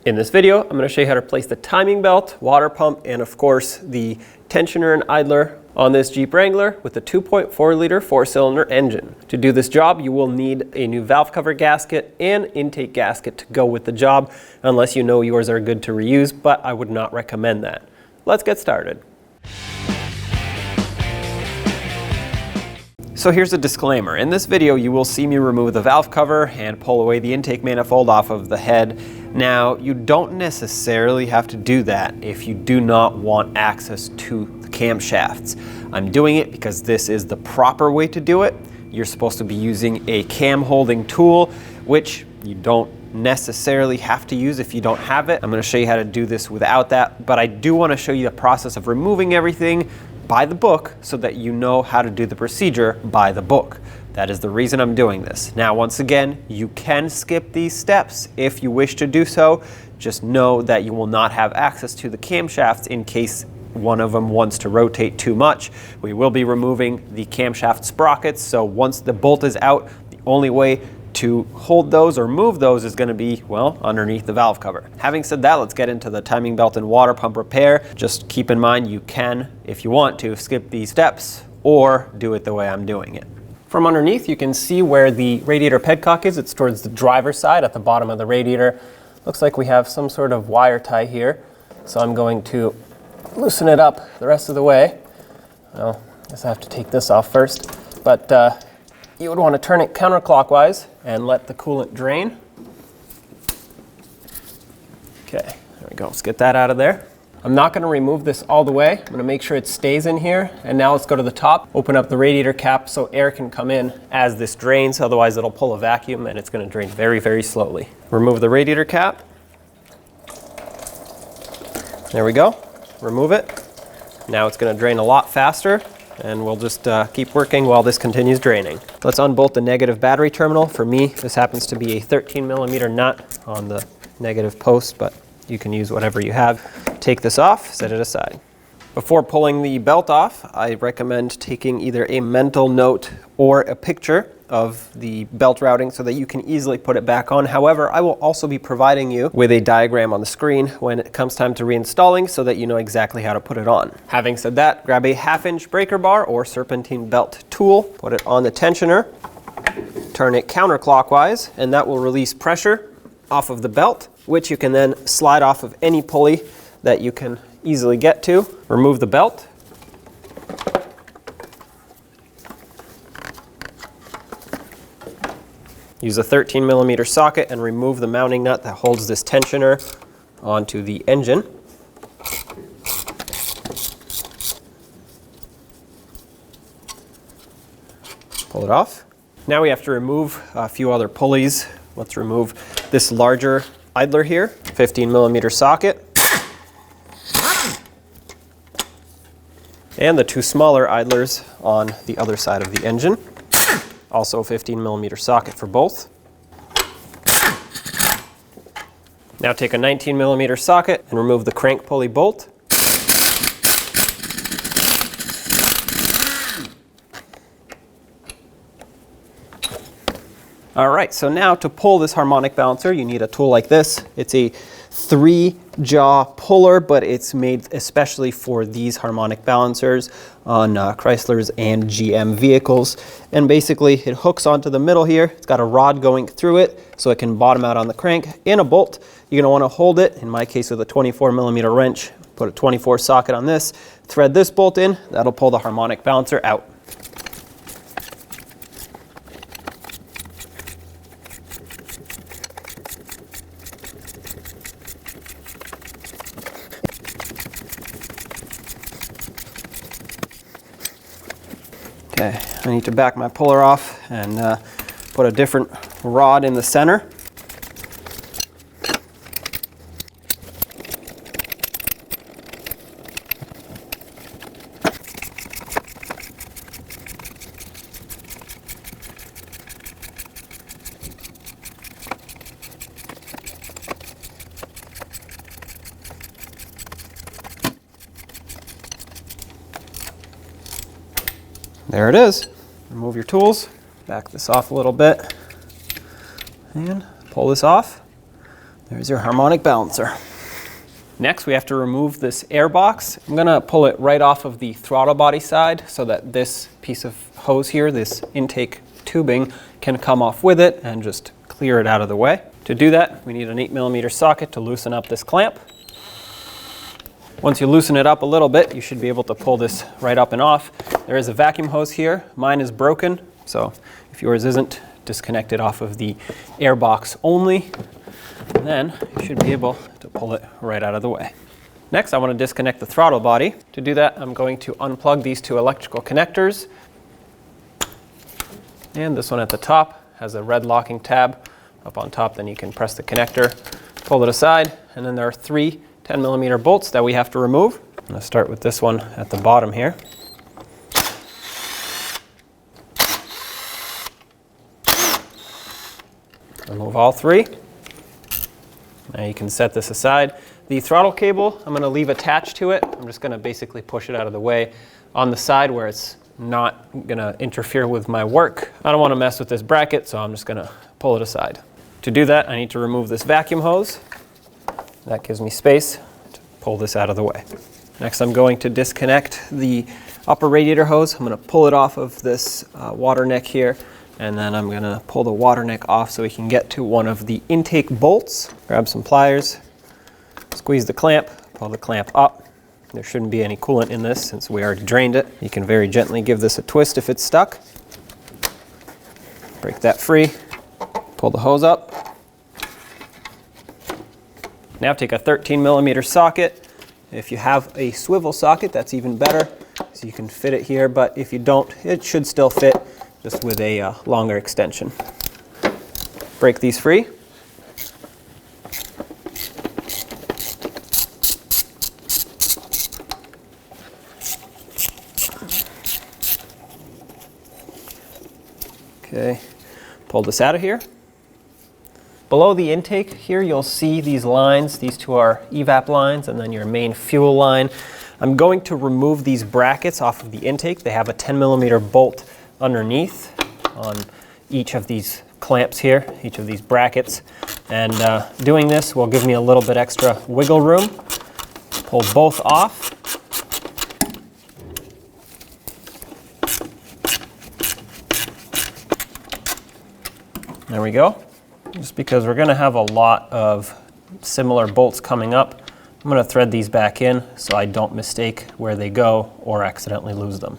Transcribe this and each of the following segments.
In this video, I'm going to show you how to place the timing belt, water pump, and of course the tensioner and idler on this Jeep Wrangler with a 2.4 liter 4-cylinder engine. To do this job, you will need a new valve cover gasket and intake gasket to go with the job, unless you know yours are good to reuse, but I would not recommend that. Let's get started. So here's a disclaimer. In this video, you will see me remove the valve cover and pull away the intake manifold off of the head. Now, you don't necessarily have to do that if you do not want access to the camshafts. I'm doing it because this is the proper way to do it. You're supposed to be using a cam holding tool, which you don't necessarily have to use if you don't have it. I'm going to show you how to do this without that, but I do want to show you the process of removing everything by the book so that you know how to do the procedure by the book. That is the reason I'm doing this. Now, once again, you can skip these steps if you wish to do so. Just know that you will not have access to the camshafts in case one of them wants to rotate too much. We will be removing the camshaft sprockets, so once the bolt is out, the only way to hold those or move those is going to be, well, underneath the valve cover. Having said that, let's get into the timing belt and water pump repair. Just keep in mind you can, if you want to, skip these steps or do it the way I'm doing it. From underneath, you can see where the radiator petcock is. It's towards the driver's side at the bottom of the radiator. Looks like we have some sort of wire tie here. So I'm going to loosen it up the rest of the way. Well, I guess I have to take this off first. But you would want to turn it counterclockwise and let the coolant drain. Okay, there we go. Let's get that out of there. I'm not going to remove this all the way. I'm going to make sure it stays in here. And now let's go to the top, open up the radiator cap so air can come in as this drains. Otherwise, it'll pull a vacuum and it's going to drain very, very slowly. Remove the radiator cap. There we go. Remove it. Now it's going to drain a lot faster. And we'll just keep working while this continues draining. Let's unbolt the negative battery terminal. For me, this happens to be a 13mm nut on the negative post, but you can use whatever you have. Take this off, set it aside. Before pulling the belt off, I recommend taking either a mental note or a picture of the belt routing so that you can easily put it back on. However, I will also be providing you with a diagram on the screen when it comes time to reinstalling so that you know exactly how to put it on. Having said that, grab a 1/2-inch breaker bar or serpentine belt tool, put it on the tensioner, turn it counterclockwise, and that will release pressure off of the belt, which you can then slide off of any pulley that you can easily get to. Remove the belt. Use a 13mm socket and remove the mounting nut that holds this tensioner onto the engine. Pull it off. Now we have to remove a few other pulleys. Let's remove this larger idler here, 15mm socket. And the two smaller idlers on the other side of the engine. Also a 15mm socket for both. Now take a 19mm socket and remove the crank pulley bolt. All right, so now to pull this harmonic balancer, you need a tool like this. It's a 3-jaw puller, but it's made especially for these harmonic balancers on Chryslers and GM vehicles. And basically it hooks onto the middle here. It's got a rod going through it so it can bottom out on the crank in a bolt. You're going to want to hold it, in my case with a 24mm wrench, put a 24 socket on this, thread this bolt in, that'll pull the harmonic balancer out. Okay, I need to back my puller off and put a different rod in the center. There it is. Remove your tools, back this off a little bit, and pull this off. There's your harmonic balancer. Next, we have to remove this airbox. I'm gonna pull it right off of the throttle body side so that this piece of hose here, this intake tubing, can come off with it and just clear it out of the way. To do that, we need an 8mm socket to loosen up this clamp. Once you loosen it up a little bit, you should be able to pull this right up and off. There is a vacuum hose here. Mine is broken, so if yours isn't, disconnect it off of the airbox only. And then you should be able to pull it right out of the way. Next, I want to disconnect the throttle body. To do that, I'm going to unplug these two electrical connectors. And this one at the top has a red locking tab up on top. Then you can press the connector, pull it aside, and then there are 3 10mm bolts that we have to remove. I'm going to start with this one at the bottom here. Remove all 3. Now you can set this aside. The throttle cable, I'm going to leave attached to it. I'm just going to basically push it out of the way on the side where it's not going to interfere with my work. I don't want to mess with this bracket, so I'm just going to pull it aside. To do that, I need to remove this vacuum hose. That gives me space to pull this out of the way. Next, I'm going to disconnect the upper radiator hose. I'm going to pull it off of this water neck here, and then I'm going to pull the water neck off so we can get to one of the intake bolts. Grab some pliers, squeeze the clamp, pull the clamp up. There shouldn't be any coolant in this since we already drained it. You can very gently give this a twist if it's stuck. Break that free, pull the hose up. Now take a 13mm socket. If you have a swivel socket, that's even better, so you can fit it here, but if you don't, it should still fit, just with a longer extension. Break these free. Okay, pull this out of here. Below the intake here, you'll see these lines. These two are evap lines and then your main fuel line. I'm going to remove these brackets off of the intake. They have a 10mm bolt underneath on each of these clamps here, each of these brackets. And doing this will give me a little bit extra wiggle room. Pull both off. There we go. Just because we're going to have a lot of similar bolts coming up, I'm going to thread these back in so I don't mistake where they go or accidentally lose them.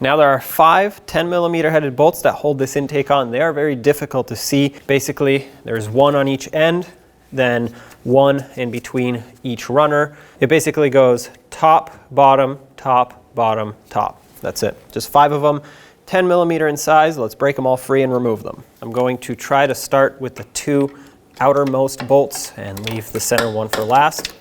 Now there are 5 10mm headed bolts that hold this intake on. They are very difficult to see. Basically, there's one on each end, then one in between each runner. It basically goes top, bottom, top, bottom, top. That's it. Just 5 of them. 10mm in size. Let's break them all free and remove them. I'm going to try to start with the 2 outermost bolts and leave the center one for last.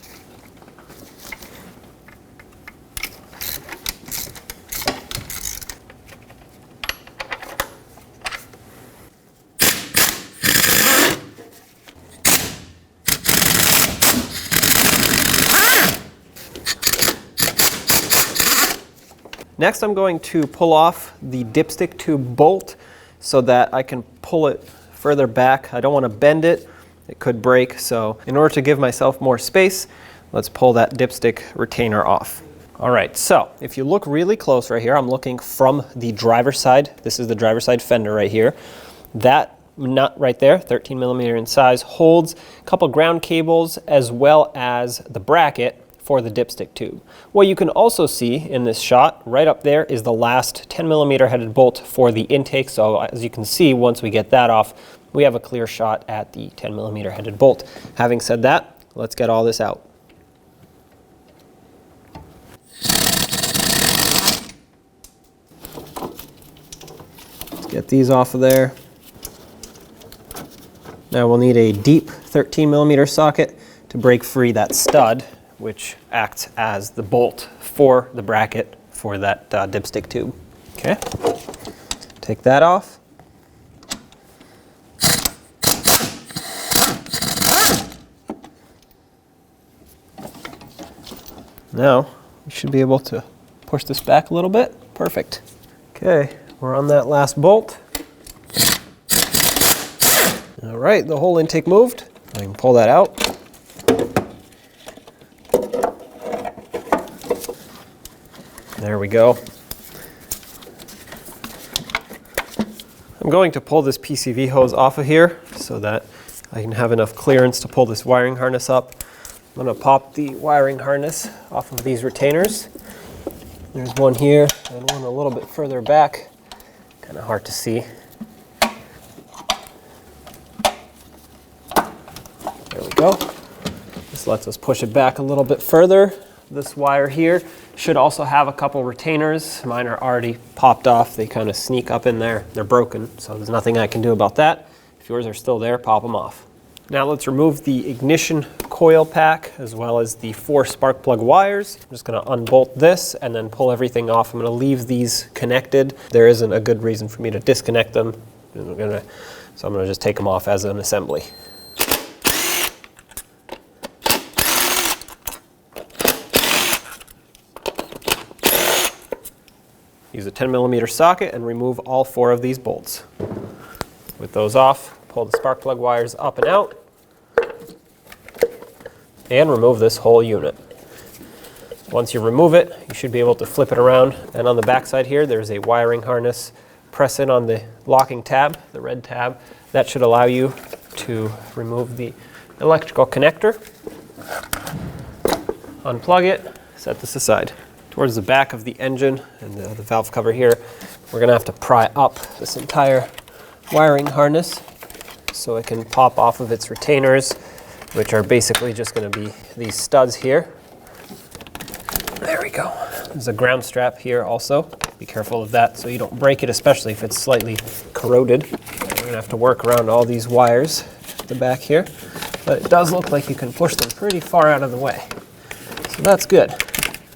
Next, I'm going to pull off the dipstick tube bolt so that I can pull it further back. I don't want to bend it. It could break. So in order to give myself more space, let's pull that dipstick retainer off. All right, so if you look really close right here, I'm looking from the driver's side. This is the driver's side fender right here. That nut right there, 13mm in size, holds a couple ground cables as well as the bracket for the dipstick tube. What you can also see in this shot right up there is the last 10mm headed bolt for the intake. So as you can see, once we get that off, we have a clear shot at the 10mm headed bolt. Having said that, let's get all this out. Let's get these off of there. Now we'll need a deep 13mm socket to break free that stud, which acts as the bolt for the bracket for that dipstick tube. Okay, take that off. Now, we should be able to push this back a little bit. Perfect. Okay, we're on that last bolt. All right, the whole intake moved. I can pull that out. There we go. I'm going to pull this PCV hose off of here so that I can have enough clearance to pull this wiring harness up. I'm going to pop the wiring harness off of these retainers. There's one here and one a little bit further back. Kind of hard to see. There we go. This lets us push it back a little bit further. This wire here should also have a couple retainers. Mine are already popped off. They kind of sneak up in there. They're broken, so there's nothing I can do about that. If yours are still there, pop them off. Now let's remove the ignition coil pack as well as the 4 spark plug wires. I'm just going to unbolt this and then pull everything off. I'm going to leave these connected. There isn't a good reason for me to disconnect them. So I'm going to just take them off as an assembly. Use a 10mm socket and remove all 4 of these bolts. With those off, pull the spark plug wires up and out, and remove this whole unit. Once you remove it, you should be able to flip it around, and on the back side here, there's a wiring harness. Press in on the locking tab, the red tab. That should allow you to remove the electrical connector. Unplug it, set this aside. Towards the back of the engine and the valve cover here, we're going to have to pry up this entire wiring harness so it can pop off of its retainers, which are basically just going to be these studs here. There we go. There's a ground strap here also. Be careful of that so you don't break it, especially if it's slightly corroded. We're going to have to work around all these wires at the back here, but it does look like you can push them pretty far out of the way. So that's good.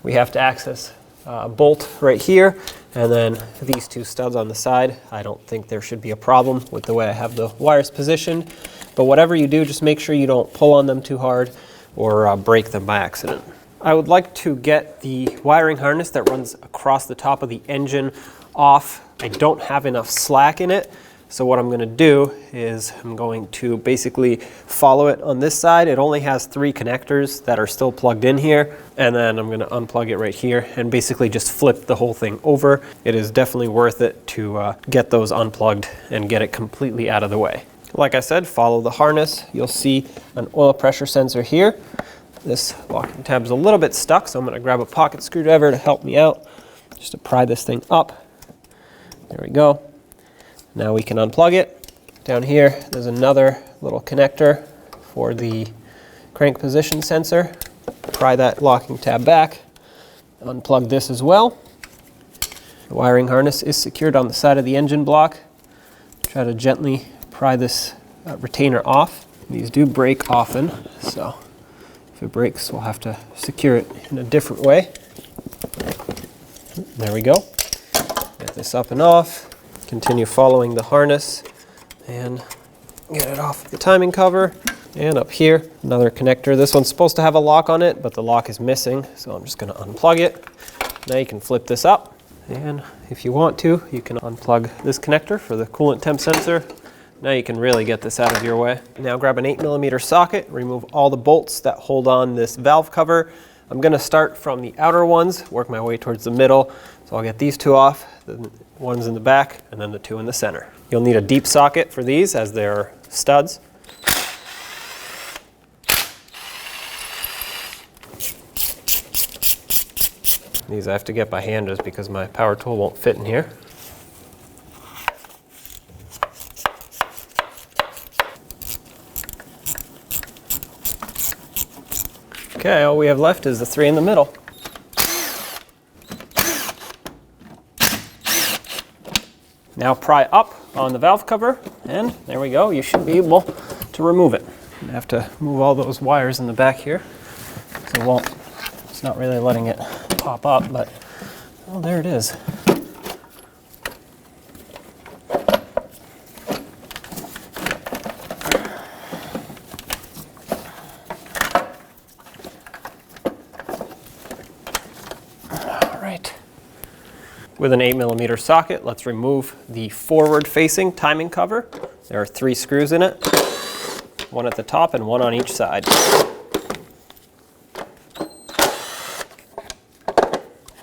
We have to access a bolt right here, and then these 2 studs on the side. I don't think there should be a problem with the way I have the wires positioned, but whatever you do, just make sure you don't pull on them too hard or break them by accident. I would like to get the wiring harness that runs across the top of the engine off. I don't have enough slack in it. So what I'm going to do is I'm going to basically follow it on this side. It only has 3 connectors that are still plugged in here. And then I'm going to unplug it right here and basically just flip the whole thing over. It is definitely worth it to get those unplugged and get it completely out of the way. Like I said, follow the harness. You'll see an oil pressure sensor here. This locking tab is a little bit stuck, so I'm going to grab a pocket screwdriver to help me out, just to pry this thing up. There we go. Now we can unplug it. Down here, there's another little connector for the crank position sensor. Pry that locking tab back. Unplug this as well. The wiring harness is secured on the side of the engine block. Try to gently pry this retainer off. These do break often, so if it breaks, we'll have to secure it in a different way. There we go. Get this up and off. Continue following the harness and get it off the timing cover. And up here, another connector. This one's supposed to have a lock on it, but the lock is missing, so I'm just going to unplug it. Now you can flip this up, and if you want to, you can unplug this connector for the coolant temp sensor. Now you can really get this out of your way. Now grab an 8mm socket, remove all the bolts that hold on this valve cover. I'm going to start from the outer ones, work my way towards the middle. So I'll get these 2 off, the ones in the back, and then the 2 in the center. You'll need a deep socket for these as they're studs. These I have to get by hand just because my power tool won't fit in here. Okay, all we have left is the 3 in the middle. Now pry up on the valve cover, and there we go. You should be able to remove it. You have to move all those wires in the back here, so it's not really letting it pop up, but oh, there it is. With an 8mm socket, let's remove the forward-facing timing cover. There are 3 screws in it. one at the top and one on each side.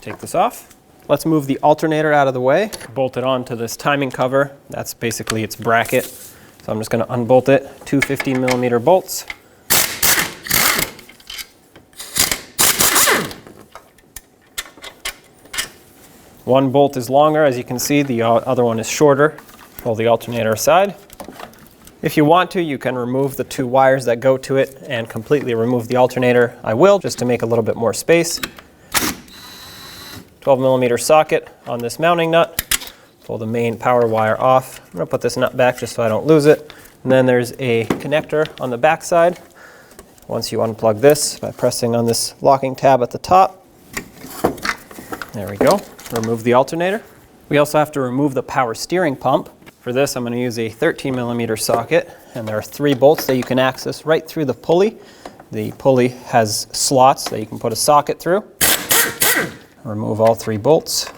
Take this off. Let's move the alternator out of the way, bolt it onto this timing cover. That's basically its bracket. So I'm just going to unbolt it, two 15mm bolts. One bolt is longer, as you can see, the other one is shorter. Pull the alternator aside. If you want to, you can remove the two wires that go to it and completely remove the alternator. I will, just to make a little bit more space. 12mm socket on this mounting nut. Pull the main power wire off. I'm going to put this nut back just so I don't lose it. And then there's a connector on the back side. Once you unplug this by pressing on this locking tab at the top. There we go. Remove the alternator. We also have to remove the power steering pump. For this, I'm going to use a 13mm socket, and there are 3 bolts that you can access right through the pulley. The pulley has slots that you can put a socket through. Remove all 3 bolts.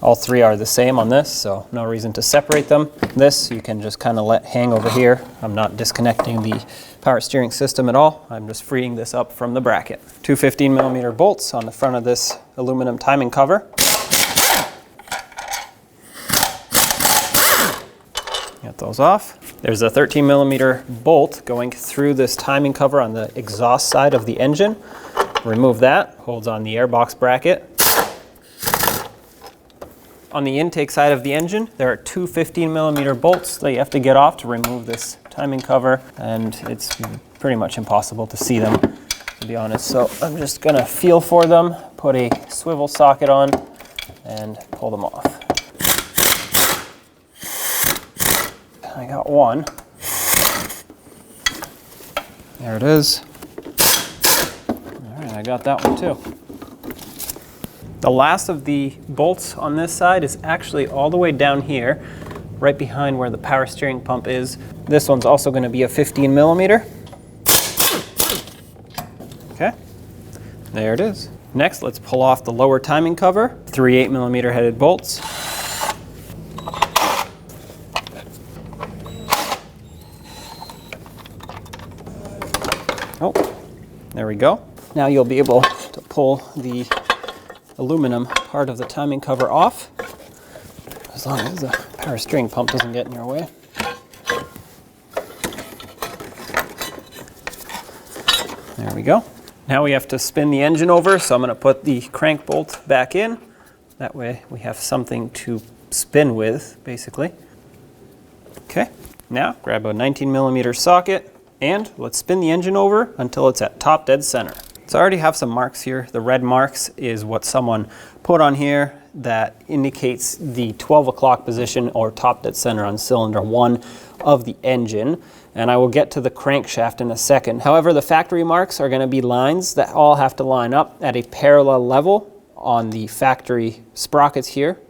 All 3 are the same on this, so no reason to separate them. This you can just kind of let hang over here. I'm not disconnecting the power steering system at all. I'm just freeing this up from the bracket. 2 15mm bolts on the front of this aluminum timing cover. Get those off. There's a 13mm bolt going through this timing cover on the exhaust side of the engine. Remove that. Holds on the airbox bracket. On the intake side of the engine, there are 2 15mm bolts that you have to get off to remove this timing cover, and it's pretty much impossible to see them, to be honest. So I'm just gonna feel for them, put a swivel socket on, and pull them off. I got one. There it is. All right, I got that one too. The last of the bolts on this side is actually all the way down here, right behind where the power steering pump is. This one's also going to be a 15mm. Okay, there it is. Next, let's pull off the lower timing cover, 3 8mm headed bolts. Oh, there we go. Now you'll be able to pull the aluminum part of the timing cover off, as long as the power steering pump doesn't get in your way. There we go. Now we have to spin the engine over, so I'm going to put the crank bolt back in. That way we have something to spin with, basically. Okay, now grab a 19mm socket and let's spin the engine over until it's at top dead center. So I already have some marks here. The red marks is what someone put on here that indicates the 12 o'clock position or top dead center on cylinder 1 of the engine. And I will get to the crankshaft in a second. However, the factory marks are going to be lines that all have to line up at a parallel level on the factory sprockets here,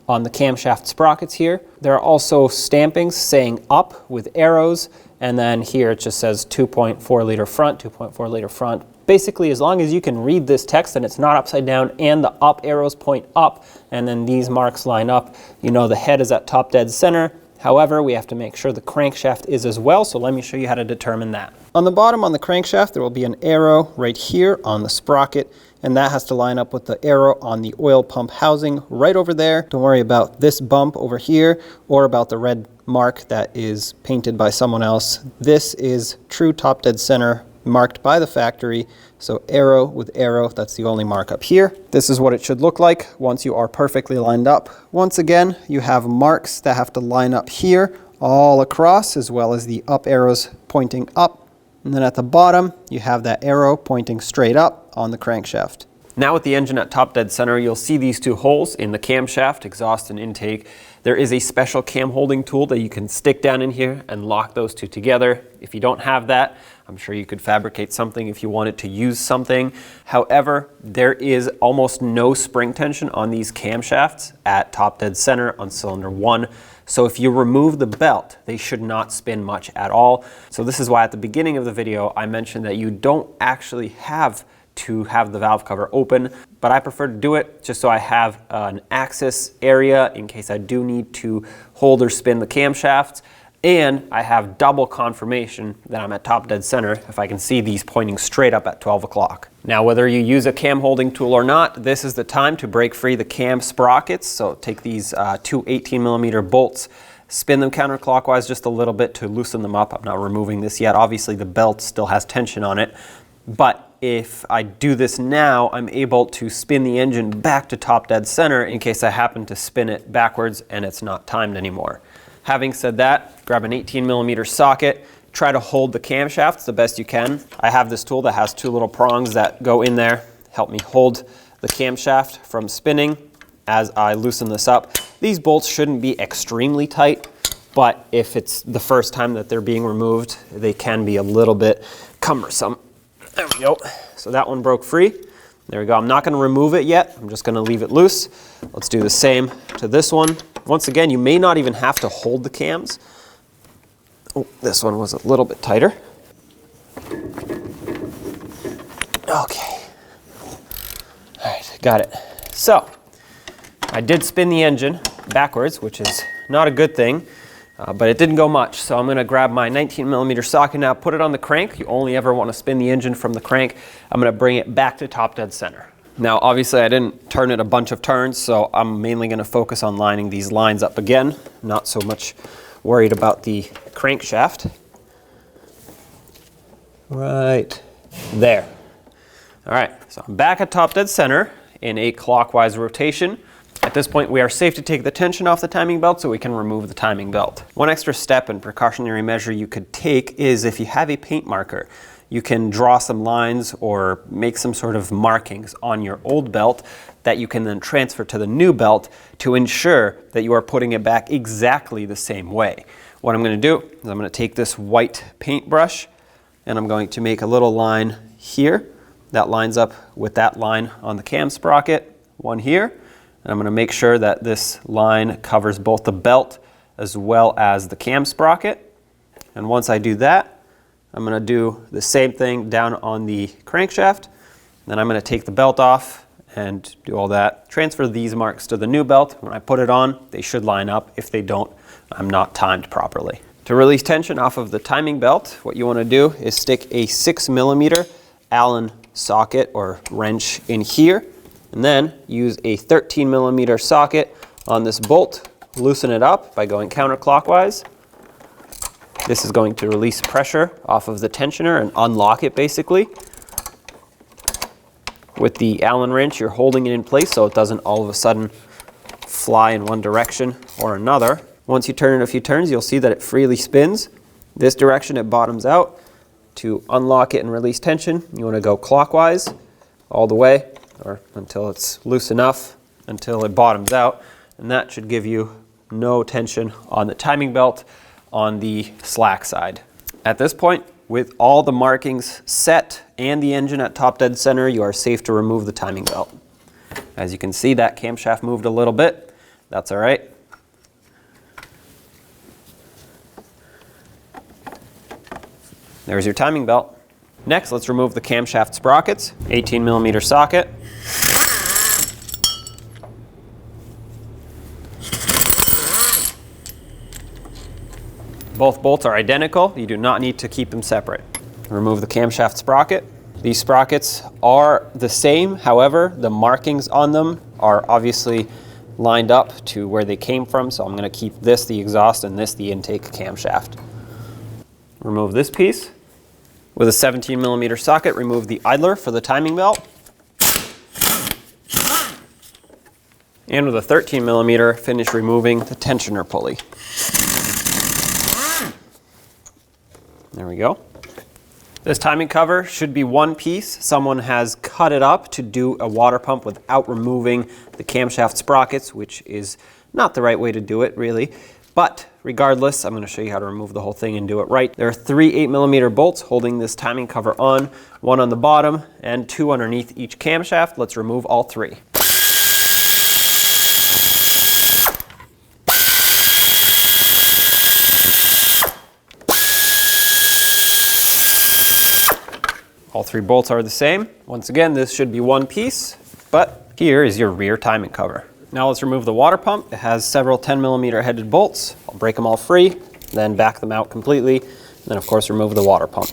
on the camshaft sprockets here. There are also stampings saying up with arrows, and then here it just says 2.4 liter front, 2.4 liter front. Basically, as long as you can read this text and it's not upside down and the up arrows point up and then these marks line up, you know the head is at top dead center. However, we have to make sure the crankshaft is as well, so let me show you how to determine that. On the bottom on the crankshaft, there will be an arrow right here on the sprocket, and that has to line up with the arrow on the oil pump housing right over there. Don't worry about this bump over here or about the red mark that is painted by someone else. This is true top dead center, marked by the factory, so arrow with arrow, that's the only mark up here. This is what it should look like once you are perfectly lined up. Once again, you have marks that have to line up here all across, as well as the up arrows pointing up. And then at the bottom, you have that arrow pointing straight up on the crankshaft. Now with the engine at top dead center, you'll see these two holes in the camshaft, exhaust and intake. There is a special cam holding tool that you can stick down in here and lock those two together. If you don't have that, I'm sure you could fabricate something if you wanted to use something. However, there is almost no spring tension on these camshafts at top dead center on cylinder 1. So if you remove the belt, they should not spin much at all. So this is why at the beginning of the video, I mentioned that you don't actually have to have the valve cover open. but I prefer to do it just so I have an access area in case I do need to hold or spin the camshafts, and I have double confirmation that I'm at top dead center if I can see these pointing straight up at 12 o'clock. Now, whether you use a cam holding tool or not, this is the time to break free the cam sprockets. So take these two 18mm bolts, spin them counterclockwise just a little bit to loosen them up. I'm not removing this yet. Obviously the belt still has tension on it, but if I do this now, I'm able to spin the engine back to top dead center in case I happen to spin it backwards and it's not timed anymore. Having said that, grab an 18mm socket, try to hold the camshafts the best you can. I have this tool that has two little prongs that go in there, help me hold the camshaft from spinning as I loosen this up. These bolts shouldn't be extremely tight, but if it's the first time that they're being removed, they can be a little bit cumbersome. There we go. So that one broke free. There we go. I'm not going to remove it yet. I'm just going to leave it loose. Let's do the same to this one. Once again, you may not even have to hold the cams. Oh, this one was a little bit tighter. Okay. All right, got it. So I did spin the engine backwards, which is not a good thing. But it didn't go much, so I'm going to grab my 19mm socket now, put it on the crank. You only ever want to spin the engine from the crank. I'm going to bring it back to top dead center. Now, obviously, I didn't turn it a bunch of turns, so I'm mainly going to focus on lining these lines up again. Not so much worried about the crankshaft. Right there. All right, so I'm back at top dead center in a clockwise rotation. At this point, we are safe to take the tension off the timing belt so we can remove the timing belt. One extra step and precautionary measure you could take is if you have a paint marker, you can draw some lines or make some sort of markings on your old belt that you can then transfer to the new belt to ensure that you are putting it back exactly the same way. What I'm going to do is I'm going to take this white paintbrush and I'm going to make a little line here that lines up with that line on the cam sprocket, one here. And I'm going to make sure that this line covers both the belt as well as the cam sprocket. And once I do that, I'm going to do the same thing down on the crankshaft. Then I'm going to take the belt off and do all that. Transfer these marks to the new belt. When I put it on, they should line up. If they don't, I'm not timed properly. To release tension off of the timing belt, what you want to do is stick a 6mm Allen socket or wrench in here. And then use a 13mm socket on this bolt, loosen it up by going counterclockwise. This is going to release pressure off of the tensioner and unlock it basically. With the Allen wrench, you're holding it in place so it doesn't all of a sudden fly in one direction or another. Once you turn it a few turns, you'll see that it freely spins. This direction it bottoms out. To unlock it and release tension, you want to go clockwise all the way, or until it's loose enough, until it bottoms out, and that should give you no tension on the timing belt on the slack side. At this point, with all the markings set and the engine at top dead center, you are safe to remove the timing belt. As you can see, that camshaft moved a little bit. That's all right. There's your timing belt. Next, let's remove the camshaft sprockets. 18mm socket. Both bolts are identical. You do not need to keep them separate. Remove the camshaft sprocket. These sprockets are the same, however, the markings on them are obviously lined up to where they came from, so I'm going to keep this the exhaust and this the intake camshaft. Remove this piece. With a 17mm socket, remove the idler for the timing belt. And with a 13mm, finish removing the tensioner pulley. There we go. This timing cover should be one piece. Someone has cut it up to do a water pump without removing the camshaft sprockets, which is not the right way to do it, really. But regardless, I'm going to show you how to remove the whole thing and do it right. There are 3 8mm bolts holding this timing cover on, one on the bottom and 2 underneath each camshaft. Let's remove all 3. All 3 bolts are the same. Once again, this should be one piece. But here is your rear timing cover. Now let's remove the water pump. It has several 10mm headed bolts. I'll break them all free, then back them out completely, and then of course remove the water pump.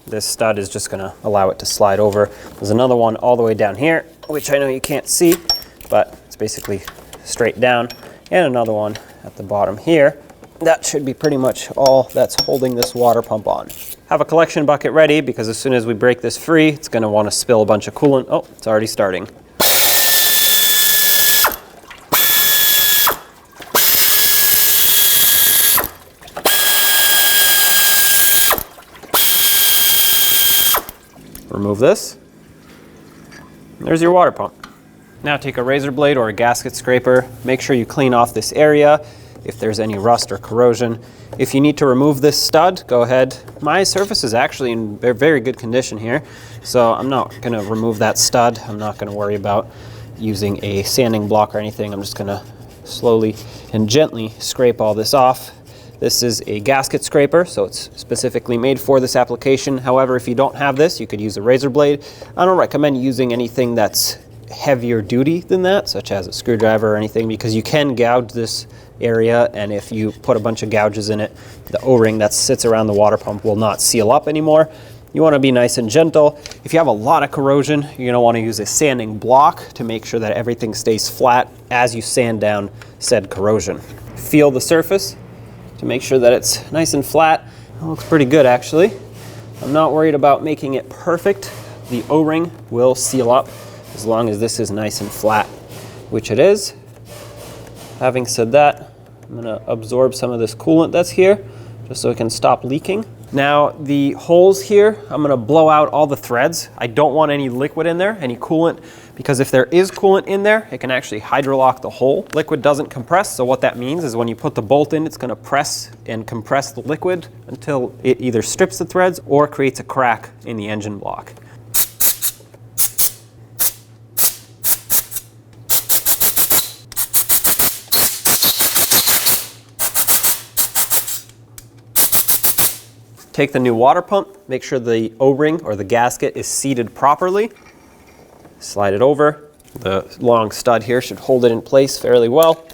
This stud is just going to allow it to slide over. There's another one all the way down here, which I know you can't see, but it's basically straight down, and another one at the bottom here. That should be pretty much all that's holding this water pump on. Have a collection bucket ready, because as soon as we break this free, it's going to want to spill a bunch of coolant. Oh, it's already starting. Remove this. There's your water pump. Now take a razor blade or a gasket scraper. Make sure you clean off this area if there's any rust or corrosion. If you need to remove this stud, go ahead. My surface is actually in very good condition here, so I'm not going to remove that stud. I'm not going to worry about using a sanding block or anything. I'm just going to slowly and gently scrape all this off. This is a gasket scraper, so it's specifically made for this application. However, if you don't have this, you could use a razor blade. I don't recommend using anything that's heavier duty than that, such as a screwdriver or anything, because you can gouge this area, and if you put a bunch of gouges in it, the O-ring that sits around the water pump will not seal up anymore. You want to be nice and gentle. If you have a lot of corrosion, you're going to want to use a sanding block to make sure that everything stays flat as you sand down said corrosion. Feel the surface to make sure that it's nice and flat. It looks pretty good, actually. I'm not worried about making it perfect. The O-ring will seal up as long as this is nice and flat, which it is. Having said that, I'm going to absorb some of this coolant that's here just so it can stop leaking. Now the holes here, I'm going to blow out all the threads. I don't want any liquid in there, any coolant, because if there is coolant in there, it can actually hydrolock the hole. Liquid doesn't compress, so what that means is when you put the bolt in, it's going to press and compress the liquid until it either strips the threads or creates a crack in the engine block. Take the new water pump, make sure the O-ring or the gasket is seated properly. Slide it over. The long stud here should hold it in place fairly well.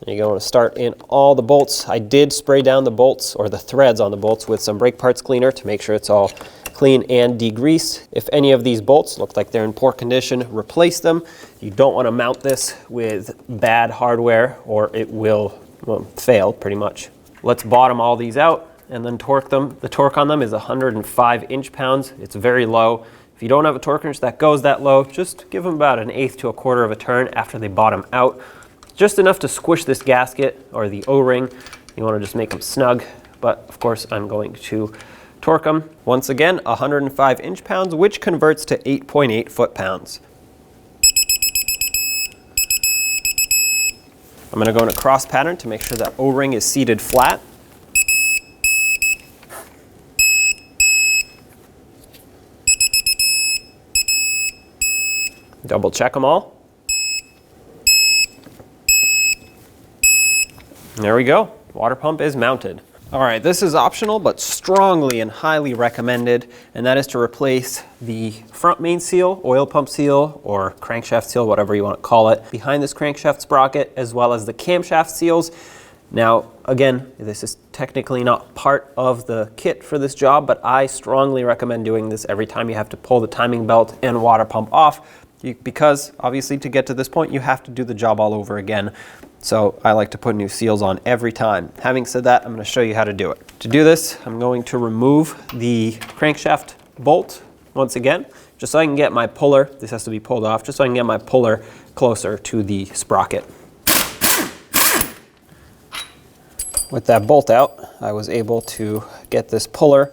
Then you're going to start in all the bolts. I did spray down the bolts or the threads on the bolts with some brake parts cleaner to make sure it's all clean and degreased. If any of these bolts look like they're in poor condition, replace them. You don't want to mount this with bad hardware or it will fail pretty much. Let's bottom all these out and then torque them. The torque on them is 105 inch-pounds. It's very low. If you don't have a torque wrench that goes that low, just give them about 1/8 to 1/4 of a turn after they bottom out. Just enough to squish this gasket or the O-ring. You want to just make them snug, but of course I'm going to torque them. Once again, 105 inch-pounds, which converts to 8.8 foot-pounds. I'm going to go in a cross pattern to make sure that O-ring is seated flat. Double check them all. There we go. Water pump is mounted. All right, this is optional, but strongly and highly recommended, and that is to replace the front main seal, oil pump seal, or crankshaft seal, whatever you want to call it, behind this crankshaft sprocket, as well as the camshaft seals. Now, again, this is technically not part of the kit for this job, but I strongly recommend doing this every time you have to pull the timing belt and water pump off, because obviously to get to this point, you have to do the job all over again. So I like to put new seals on every time. Having said that, I'm going to show you how to do it. To do this, I'm going to remove the crankshaft bolt once again, just so I can get my puller, this has to be pulled off, just so I can get my puller closer to the sprocket. With that bolt out, I was able to get this puller,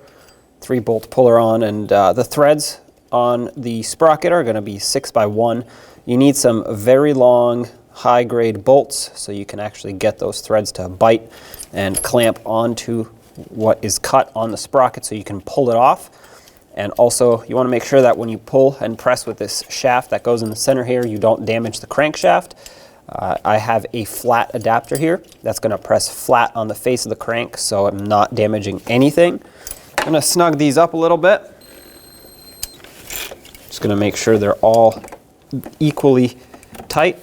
3-bolt puller on, and the threads on the sprocket are going to be 6x1. You need some very long, high-grade bolts so you can actually get those threads to bite and clamp onto what is cut on the sprocket so you can pull it off. And also, you want to make sure that when you pull and press with this shaft that goes in the center here, you don't damage the crankshaft. I have a flat adapter here that's going to press flat on the face of the crank, so I'm not damaging anything. I'm gonna snug these up a little bit. Just gonna make sure they're all equally tight.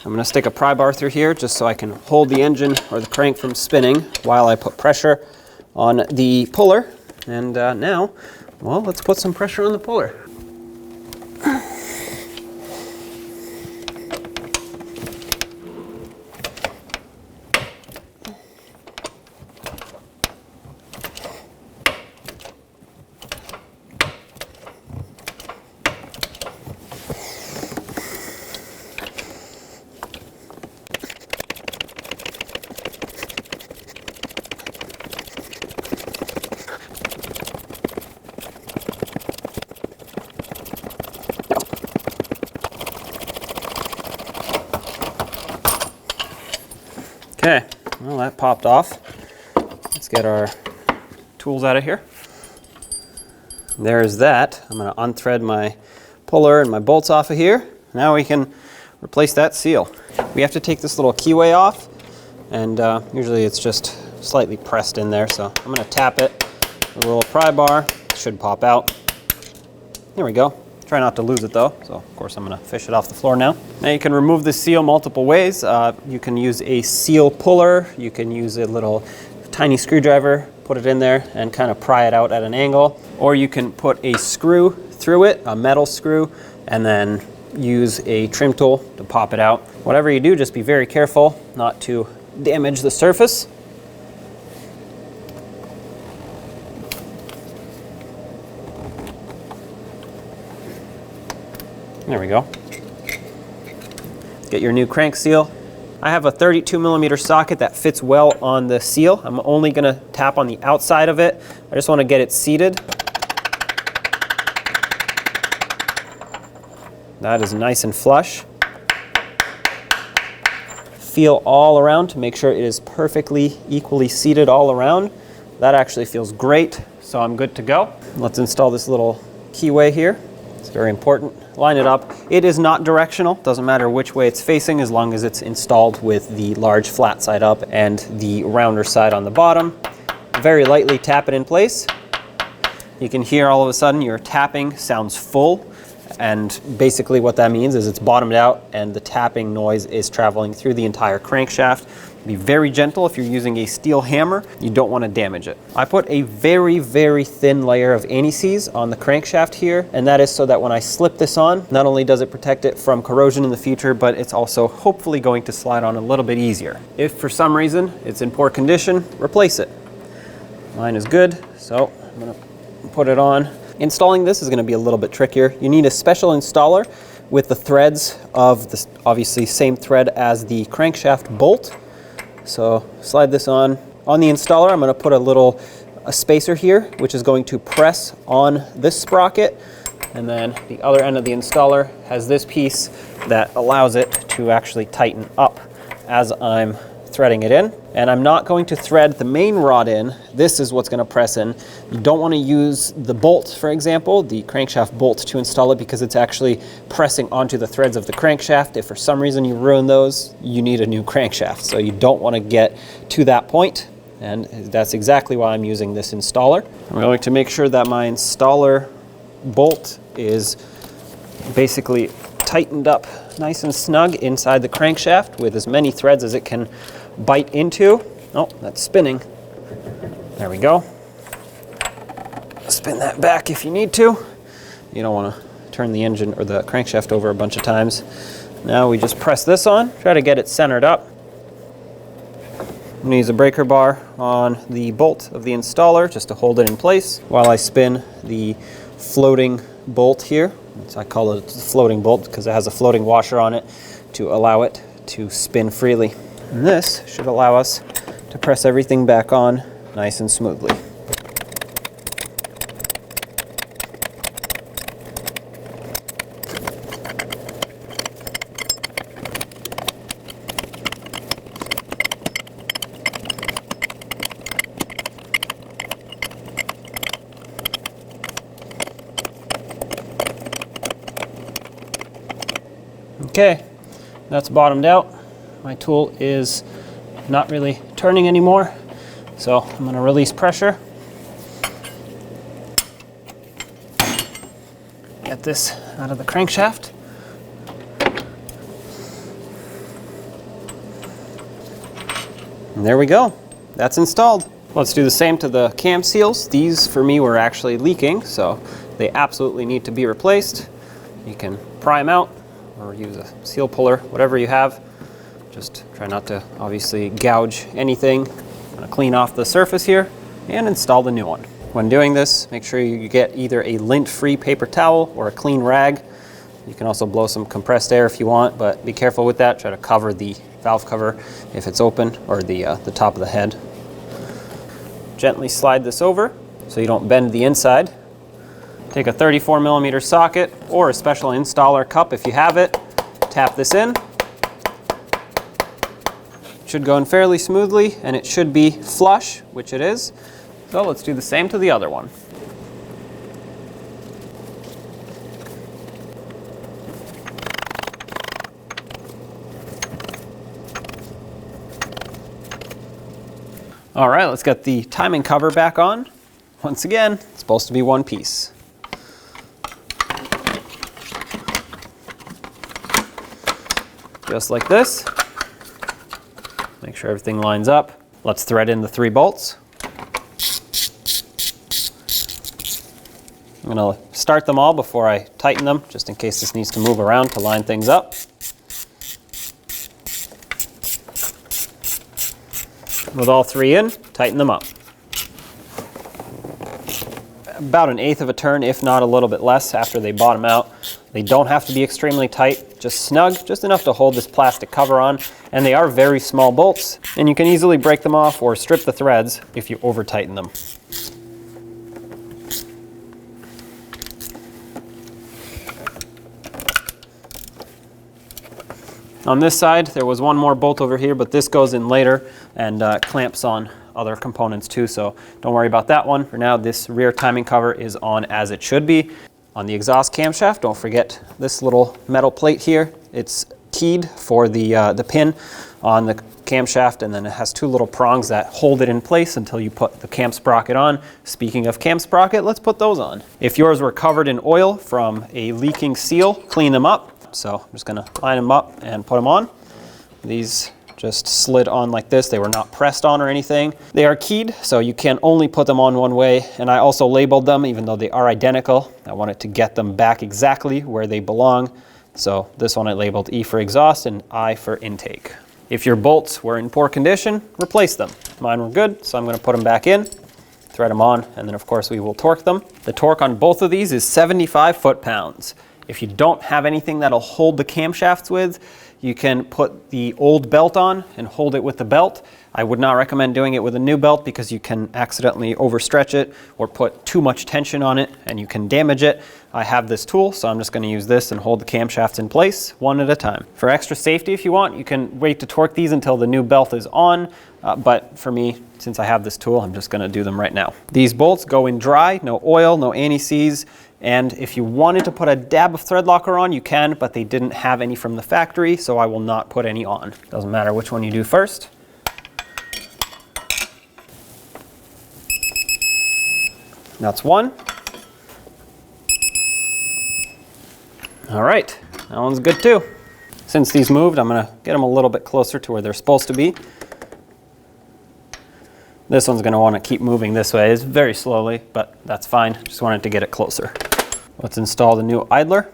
I'm gonna stick a pry bar through here just so I can hold the engine or the crank from spinning while I put pressure on the puller. And now, well, let's put some pressure on the puller. Okay, well that popped off. Let's get our tools out of here. There's that. I'm going to unthread my puller and my bolts off of here. Now we can replace that seal. We have to take this little keyway off, and usually it's just slightly pressed in there, so I'm going to tap it with a little pry bar. It should pop out. There we go. Try not to lose it though, so of course I'm going to fish it off the floor now. Now you can remove the seal multiple ways. You can use a seal puller, you can use a little tiny screwdriver, put it in there and kind of pry it out at an angle, or you can put a screw through it, a metal screw, and then use a trim tool to pop it out. Whatever you do, just be very careful not to damage the surface. There we go. Get your new crank seal. I have a 32mm socket that fits well on the seal. I'm only going to tap on the outside of it. I just want to get it seated. That is nice and flush. Feel all around to make sure it is perfectly equally seated all around. That actually feels great, so I'm good to go. Let's install this little keyway here. It's very important. Line it up. It is not directional. Doesn't matter which way it's facing as long as it's installed with the large flat side up and the rounder side on the bottom. Very lightly tap it in place. You can hear all of a sudden your tapping sounds full, and basically what that means is it's bottomed out and the tapping noise is traveling through the entire crankshaft. Be very gentle if you're using a steel hammer. You don't want to damage it. I put a very, very thin layer of anti-seize on the crankshaft here, and that is so that when I slip this on, not only does it protect it from corrosion in the future, but it's also hopefully going to slide on a little bit easier. If for some reason it's in poor condition, replace it. Mine is good, so I'm going to put it on. Installing this is going to be a little bit trickier. You need a special installer with the threads of the obviously same thread as the crankshaft bolt. So slide this on. On the installer, I'm going to put a spacer here, which is going to press on this sprocket. And then the other end of the installer has this piece that allows it to actually tighten up as I'm threading it in. And I'm not going to thread the main rod in. This is what's going to press in. You don't want to use the bolt, for example, the crankshaft bolt, to install it because it's actually pressing onto the threads of the crankshaft. If for some reason you ruin those, you need a new crankshaft. So you don't want to get to that point. And that's exactly why I'm using this installer. I'm going to make sure that my installer bolt is basically tightened up nice and snug inside the crankshaft with as many threads as it can bite into. Oh, that's spinning. There we go. Spin that back if you need to. You don't want to turn the engine or the crankshaft over a bunch of times. Now we just press this on, try to get it centered up. I'm going to use a breaker bar on the bolt of the installer just to hold it in place while I spin the floating bolt here. I call it a floating bolt because it has a floating washer on it to allow it to spin freely. And this should allow us to press everything back on nice and smoothly. Okay, that's bottomed out. My tool is not really turning anymore. So I'm going to release pressure. Get this out of the crankshaft. And there we go. That's installed. Let's do the same to the cam seals. These for me were actually leaking, so they absolutely need to be replaced. You can pry them out or use a seal puller, whatever you have. Just try not to obviously gouge anything. I'm going to clean off the surface here and install the new one. When doing this, make sure you get either a lint-free paper towel or a clean rag. You can also blow some compressed air if you want, but be careful with that. Try to cover the valve cover if it's open, or the top of the head. Gently slide this over so you don't bend the inside. Take a 34mm socket or a special installer cup if you have it. Tap this in. It should go in fairly smoothly, and it should be flush, which it is. So let's do the same to the other one. All right, let's get the timing cover back on. Once again, it's supposed to be one piece. Just like this. Make sure everything lines up. Let's thread in the 3 bolts. I'm going to start them all before I tighten them, just in case this needs to move around to line things up. With all 3 in, tighten them up. About 1/8 of a turn, if not a little bit less, after they bottom out. They don't have to be extremely tight, just snug, just enough to hold this plastic cover on. And they are very small bolts, and you can easily break them off or strip the threads if you over tighten them. On this side, there was one more bolt over here, but this goes in later and clamps on other components too, so don't worry about that one. For now, this rear timing cover is on as it should be. On the exhaust camshaft, don't forget this little metal plate here. It's keyed for the pin on the camshaft, and then it has 2 little prongs that hold it in place until you put the cam sprocket on. Speaking of cam sprocket, let's put those on. If yours were covered in oil from a leaking seal, clean them up. So I'm just going to line them up and put them on. These just slid on like this. They were not pressed on or anything. They are keyed, so you can only put them on one way. And I also labeled them, even though they are identical. I wanted to get them back exactly where they belong. So this one I labeled E for exhaust and I for intake. If your bolts were in poor condition, replace them. Mine were good, so I'm going to put them back in, thread them on, and then of course we will torque them. The torque on both of these is 75 foot-pounds. If you don't have anything that'll hold the camshafts with, you can put the old belt on and hold it with the belt. I would not recommend doing it with a new belt because you can accidentally overstretch it or put too much tension on it and you can damage it. I have this tool, so I'm just going to use this and hold the camshafts in place one at a time. For extra safety, if you want, you can wait to torque these until the new belt is on. But for me, since I have this tool, I'm just going to do them right now. These bolts go in dry, no oil, no anti-seize. And if you wanted to put a dab of thread locker on, you can, but they didn't have any from the factory, so I will not put any on. Doesn't matter which one you do first. That's one. All right, that one's good too. Since these moved, I'm gonna get them a little bit closer to where they're supposed to be. This one's gonna wanna keep moving this way. It's very slowly, but that's fine. Just wanted to get it closer. Let's install the new idler.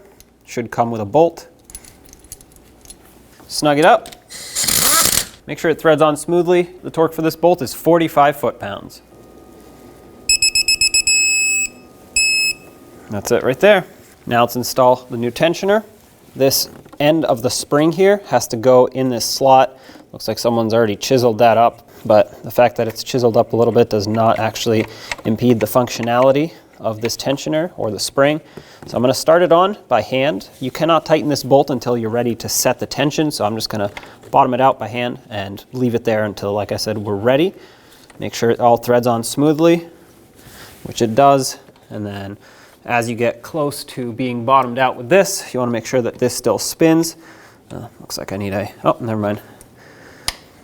Should come with a bolt. Snug it up. Make sure it threads on smoothly. The torque for this bolt is 45 foot-pounds. That's it right there. Now let's install the new tensioner. This end of the spring here has to go in this slot. Looks like someone's already chiseled that up, but the fact that it's chiseled up a little bit does not actually impede the functionality of this tensioner or the spring. So I'm going to start it on by hand. You cannot tighten this bolt until you're ready to set the tension, so I'm just going to bottom it out by hand and leave it there until, like I said, we're ready. Make sure it all threads on smoothly, which it does, and then as you get close to being bottomed out with this, you want to make sure that this still spins. Looks like I need a, oh, never mind.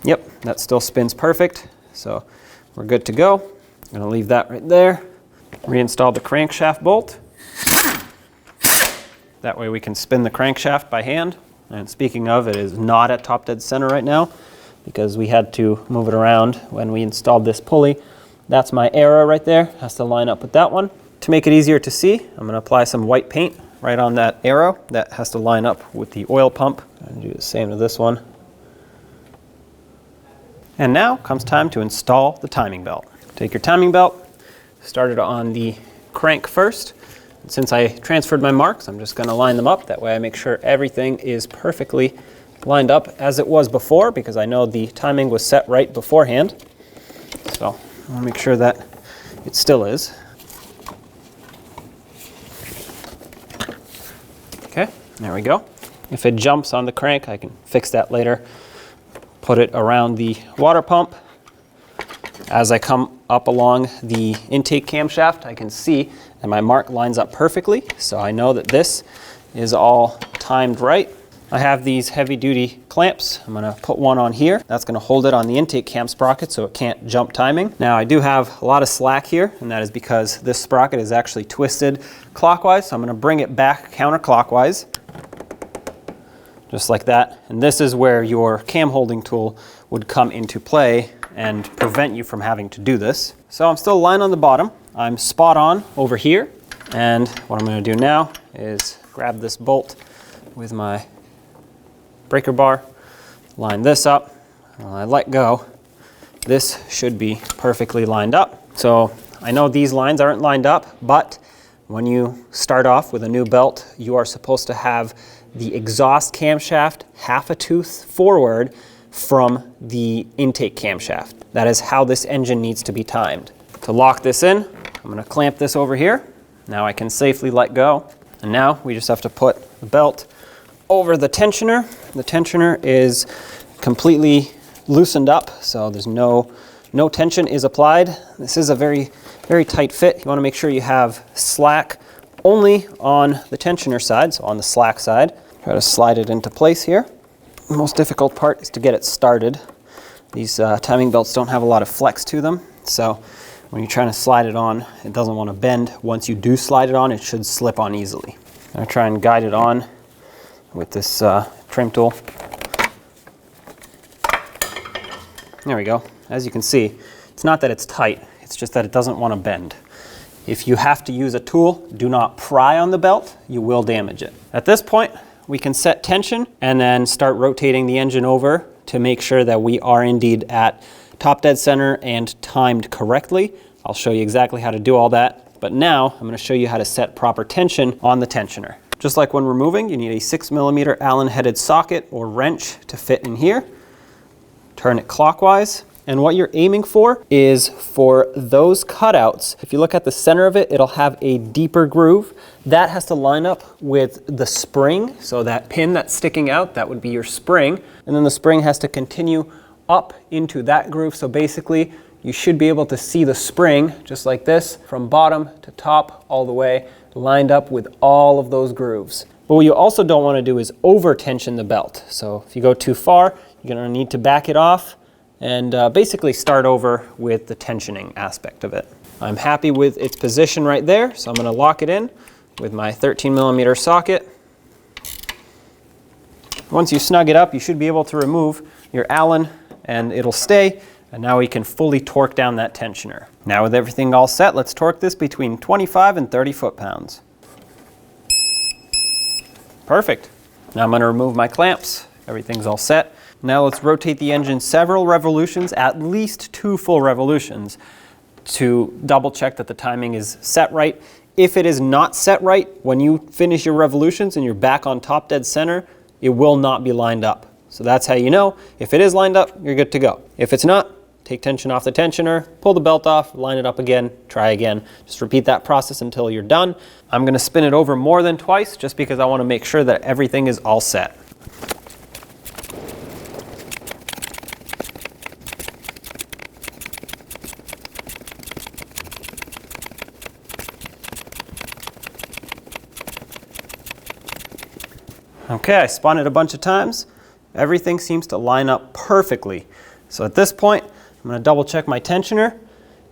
Yep, that still spins perfect. So we're good to go. I'm gonna leave that right there. Reinstall the crankshaft bolt. That way we can spin the crankshaft by hand. And speaking of, it is not at top dead center right now because we had to move it around when we installed this pulley. That's my arrow right there, has to line up with that one. To make it easier to see, I'm gonna apply some white paint right on that arrow. That has to line up with the oil pump. And do the same to this one. And now comes time to install the timing belt. Take your timing belt, start it on the crank first. And since I transferred my marks, I'm just gonna line them up. That way I make sure everything is perfectly lined up as it was before, because I know the timing was set right beforehand. So I wanna make sure that it still is. Okay, there we go. If it jumps on the crank, I can fix that later. Put it around the water pump. As I come up along the intake camshaft, I can see that my mark lines up perfectly, so I know that this is all timed right. I have these heavy duty clamps. I'm gonna put one on here. That's gonna hold it on the intake cam sprocket so it can't jump timing. Now I do have a lot of slack here, and that is because this sprocket is actually twisted clockwise, so I'm gonna bring it back counterclockwise. Just like that. And this is where your cam holding tool would come into play and prevent you from having to do this. So I'm still lying on the bottom. I'm spot on over here. And what I'm gonna do now is grab this bolt with my breaker bar, line this up, and when I let go, this should be perfectly lined up. So I know these lines aren't lined up, but when you start off with a new belt, you are supposed to have the exhaust camshaft half a tooth forward from the intake camshaft. That is how this engine needs to be timed. To lock this in, I'm gonna clamp this over here. Now I can safely let go. And now we just have to put the belt over the tensioner. The tensioner is completely loosened up, so there's no tension is applied. This is a very, very tight fit. You wanna make sure you have slack only on the tensioner side, so on the slack side. Try to slide it into place here. The most difficult part is to get it started. These timing belts don't have a lot of flex to them, so when you're trying to slide it on, it doesn't want to bend. Once you do slide it on, it should slip on easily. I try and guide it on with this trim tool. There we go. As you can see, it's not that it's tight, it's just that it doesn't want to bend. If you have to use a tool, do not pry on the belt, you will damage it. At this point, we can set tension and then start rotating the engine over to make sure that we are indeed at top dead center and timed correctly. I'll show you exactly how to do all that, but now I'm going to show you how to set proper tension on the tensioner. Just like when removing, you need a 6mm Allen headed socket or wrench to fit in here. Turn it clockwise. And what you're aiming for is for those cutouts. If you look at the center of it, it'll have a deeper groove. That has to line up with the spring. So that pin that's sticking out, that would be your spring. And then the spring has to continue up into that groove. So basically, you should be able to see the spring just like this from bottom to top all the way, lined up with all of those grooves. But what you also don't want to do is over tension the belt. So if you go too far, you're going to need to back it off and basically start over with the tensioning aspect of it. I'm happy with its position right there, so I'm going to lock it in with my 13mm socket. Once you snug it up, you should be able to remove your Allen and it'll stay, and now we can fully torque down that tensioner. Now with everything all set, let's torque this between 25 and 30 foot-pounds. Perfect. Now I'm going to remove my clamps. Everything's all set. Now let's rotate the engine several revolutions, at least 2 full revolutions, to double check that the timing is set right. If it is not set right, when you finish your revolutions and you're back on top dead center, it will not be lined up. So that's how you know. If it is lined up, you're good to go. If it's not, take tension off the tensioner, pull the belt off, line it up again, try again. Just repeat that process until you're done. I'm going to spin it over more than twice just because I want to make sure that everything is all set. Okay, I spun it a bunch of times. Everything seems to line up perfectly. So at this point, I'm going to double check my tensioner.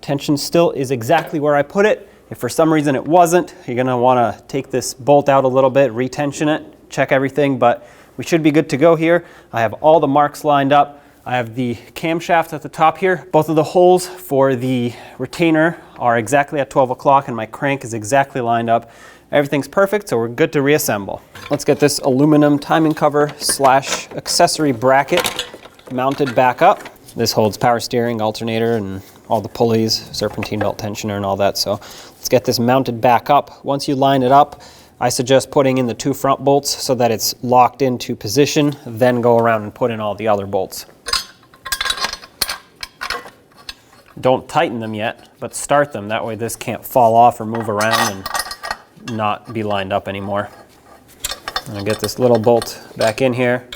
tension still is exactly where I put it. If for some reason it wasn't, you're gonna wanna take this bolt out a little bit, retension it, check everything, but we should be good to go here. I have all the marks lined up. I have the camshaft at the top here. Both of the holes for the retainer are exactly at 12 o'clock and my crank is exactly lined up. Everything's perfect, so we're good to reassemble. Let's get this aluminum timing cover slash accessory bracket mounted back up. This holds power steering, alternator, and all the pulleys, serpentine belt tensioner and all that. So let's get this mounted back up. Once you line it up, I suggest putting in the 2 front bolts so that it's locked into position, then go around and put in all the other bolts. Don't tighten them yet, but start them. That way this can't fall off or move around and not be lined up anymore. I'm gonna get this little bolt back in here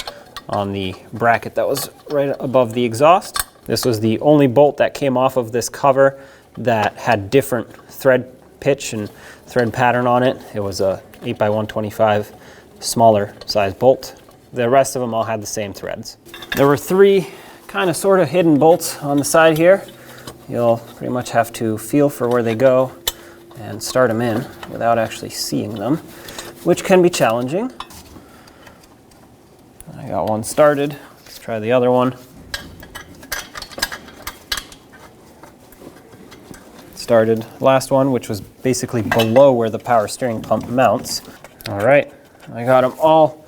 on the bracket that was right above the exhaust. This was the only bolt that came off of this cover that had different thread pitch and thread pattern on it. It was a 8x125 smaller size bolt. The rest of them all had the same threads. There were 3 kind of sort of hidden bolts on the side here. You'll pretty much have to feel for where they go and start them in without actually seeing them, which can be challenging. I got one started. Let's try the other one. Started last one, which was basically below where the power steering pump mounts. All right, I got them all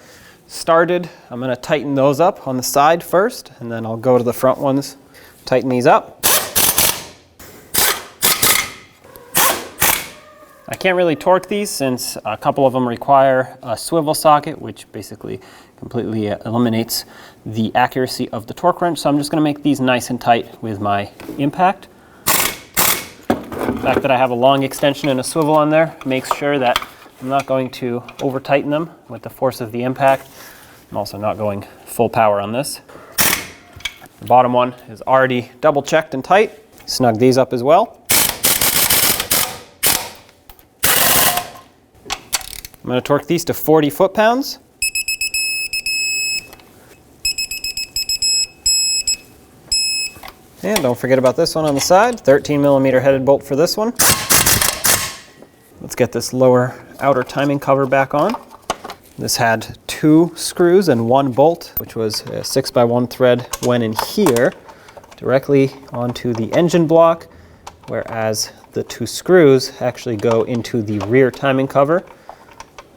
started. I'm gonna tighten those up on the side first, and then I'll go to the front ones, tighten these up. I can't really torque these since a couple of them require a swivel socket, which basically completely eliminates the accuracy of the torque wrench. So I'm just gonna make these nice and tight with my impact. The fact that I have a long extension and a swivel on there makes sure that I'm not going to over tighten them with the force of the impact. I'm also not going full power on this. The bottom one is already double checked and tight. Snug these up as well. I'm going to torque these to 40 foot-pounds. And don't forget about this one on the side, 13mm headed bolt for this one. Let's get this lower outer timing cover back on. This had 2 screws and 1 bolt, which was a 6x1 thread went in here directly onto the engine block, whereas the 2 screws actually go into the rear timing cover,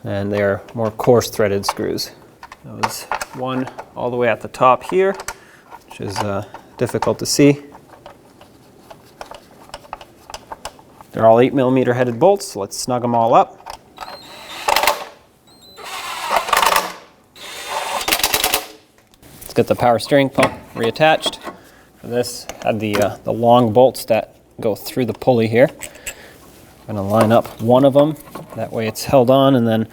and they're more coarse threaded screws. There was one all the way at the top here, which is difficult to see. They're all 8mm headed bolts, so let's snug them all up. Let's get the power steering pump reattached. For this, had the long bolts that go through the pulley here. I'm going to line up one of them, that way it's held on, and then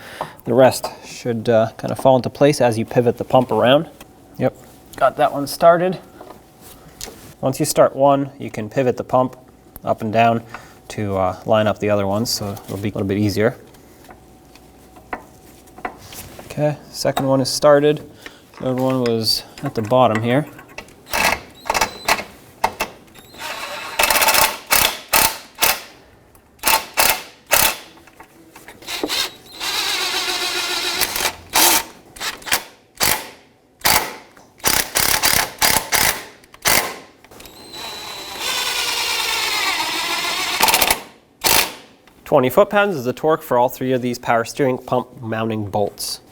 the rest should kind of fall into place as you pivot the pump around. Yep, got that one started. Once you start one, you can pivot the pump up and down to line up the other ones, so it'll be a little bit easier. Okay, second one is started. Third one was at the bottom here. £20 is the torque for all 3 of these power steering pump mounting bolts.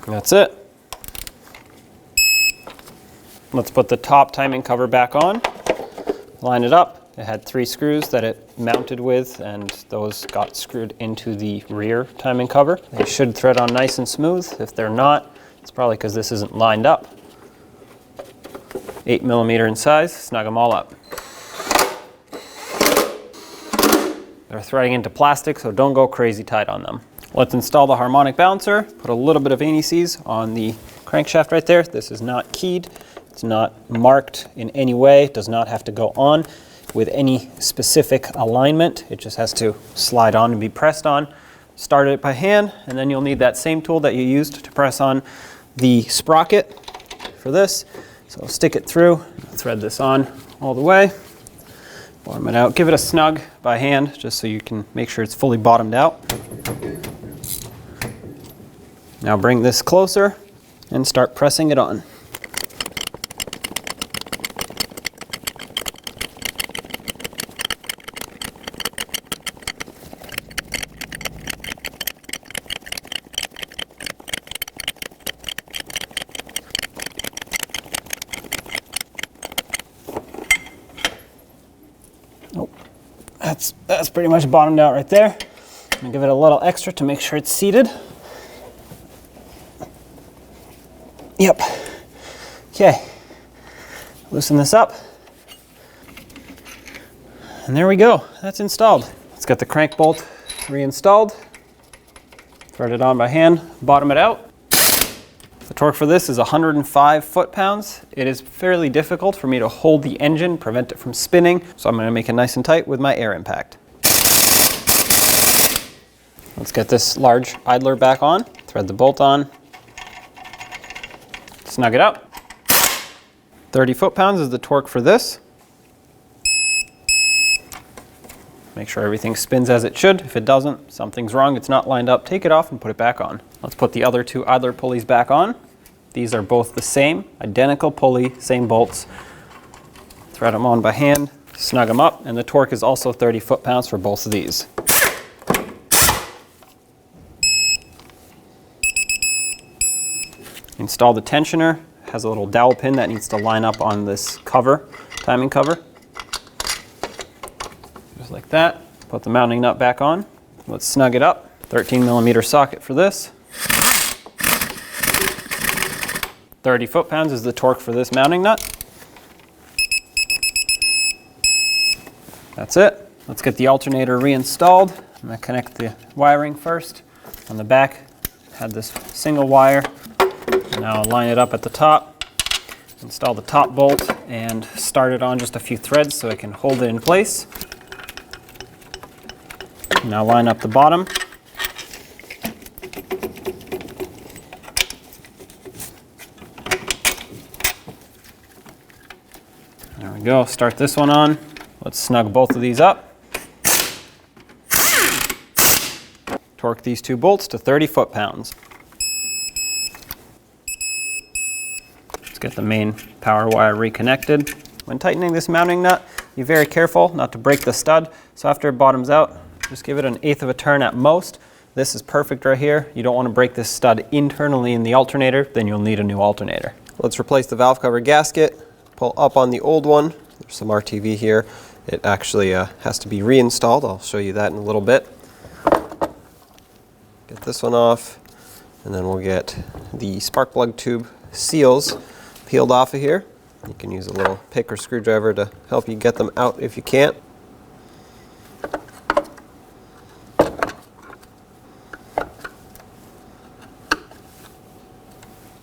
And that's it. Let's put the top timing cover back on, line it up. It had 3 screws that it mounted with, and those got screwed into the rear timing cover. They should thread on nice and smooth. If they're not, it's probably because this isn't lined up. 8mm in size, snug them all up. They're threading into plastic, so don't go crazy tight on them. Let's install the harmonic balancer. Put a little bit of anti-seize on the crankshaft right there. This is not keyed. It's not marked in any way. It does not have to go on with any specific alignment. It just has to slide on and be pressed on. start it by hand, and then you'll need that same tool that you used to press on the sprocket for this. So stick it through, thread this on all the way, bottom it out. Give it a snug by hand just so you can make sure it's fully bottomed out. Now bring this closer and start pressing it on. That's pretty much bottomed out right there. I'm gonna give it a little extra to make sure it's seated. Yep. Okay. Loosen this up. And there we go. That's installed. Let's get the crank bolt reinstalled. Thread it on by hand, bottom it out. The torque for this is 105 foot-pounds. It is fairly difficult for me to hold the engine, prevent it from spinning, so I'm going to make it nice and tight with my air impact. Let's get this large idler back on, thread the bolt on, snug it up. 30 foot-pounds is the torque for this. Make sure everything spins as it should. If it doesn't, something's wrong, it's not lined up, take it off and put it back on. Let's put the other two idler pulleys back on. These are both the same, identical pulley, same bolts. Thread them on by hand, snug them up, and the torque is also 30 foot-pounds for both of these. Install the tensioner. It has a little dowel pin that needs to line up on this cover, timing cover. Just like that. Put the mounting nut back on. Let's snug it up. 13mm socket for this. 30 foot-pounds is the torque for this mounting nut. That's it. Let's get the alternator reinstalled. I'm going to connect the wiring first. On the back, had this single wire. Now I'll line it up at the top, install the top bolt, and start it on just a few threads so I can hold it in place. Now line up the bottom. There we go, start this one on. Let's snug both of these up. Torque these two bolts to 30 foot-pounds. Get the main power wire reconnected. When tightening this mounting nut, be very careful not to break the stud. So after it bottoms out, just give it an 1/8 of a turn at most. This is perfect right here. You don't want to break this stud internally in the alternator, then you'll need a new alternator. Let's replace the valve cover gasket. Pull up on the old one. There's some RTV here. It actually has to be reinstalled. I'll show you that in a little bit. Get this one off, and then we'll get the spark plug tube seals peeled off of here. You can use a little pick or screwdriver to help you get them out if you can't.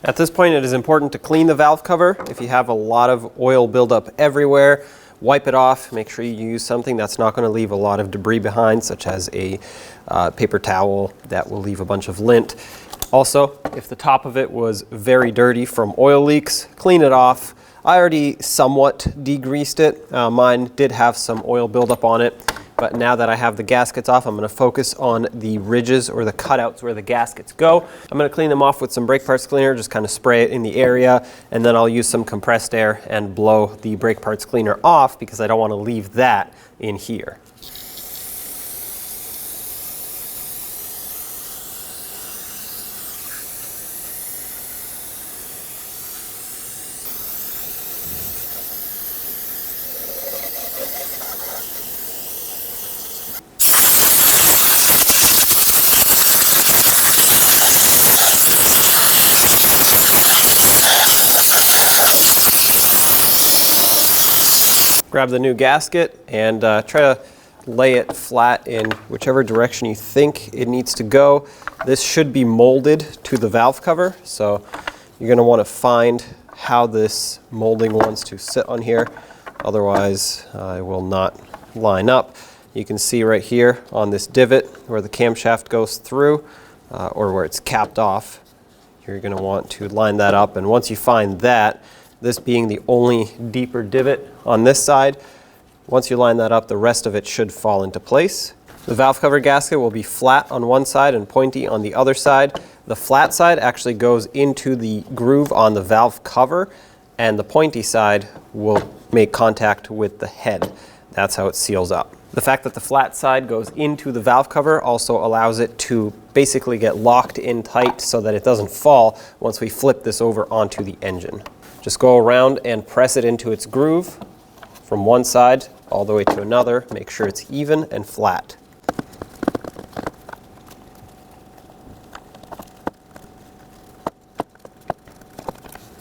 At this point, it is important to clean the valve cover. If you have a lot of oil buildup everywhere, wipe it off. Make sure you use something that's not going to leave a lot of debris behind, such as a paper towel that will leave a bunch of lint. Also, if the top of it was very dirty from oil leaks, clean it off. I already somewhat degreased it. Mine did have some oil buildup on it, but now that I have the gaskets off, I'm going to focus on the ridges or the cutouts where the gaskets go. I'm going to clean them off with some brake parts cleaner, just kind of spray it in the area, and then I'll use some compressed air and blow the brake parts cleaner off because I don't want to leave that in here. Grab the new gasket and try to lay it flat in whichever direction you think it needs to go. This should be molded to the valve cover, so you're going to want to find how this molding wants to sit on here. Otherwise, it will not line up. You can see right here on this divot where the camshaft goes through, or where it's capped off. You're going to want to line that up, and once you find that, this being the only deeper divot on this side, once you line that up, the rest of it should fall into place. The valve cover gasket will be flat on one side and pointy on the other side. The flat side actually goes into the groove on the valve cover, and the pointy side will make contact with the head. That's how it seals up. The fact that the flat side goes into the valve cover also allows it to basically get locked in tight so that it doesn't fall once we flip this over onto the engine. Just go around and press it into its groove from one side all the way to another. Make sure it's even and flat.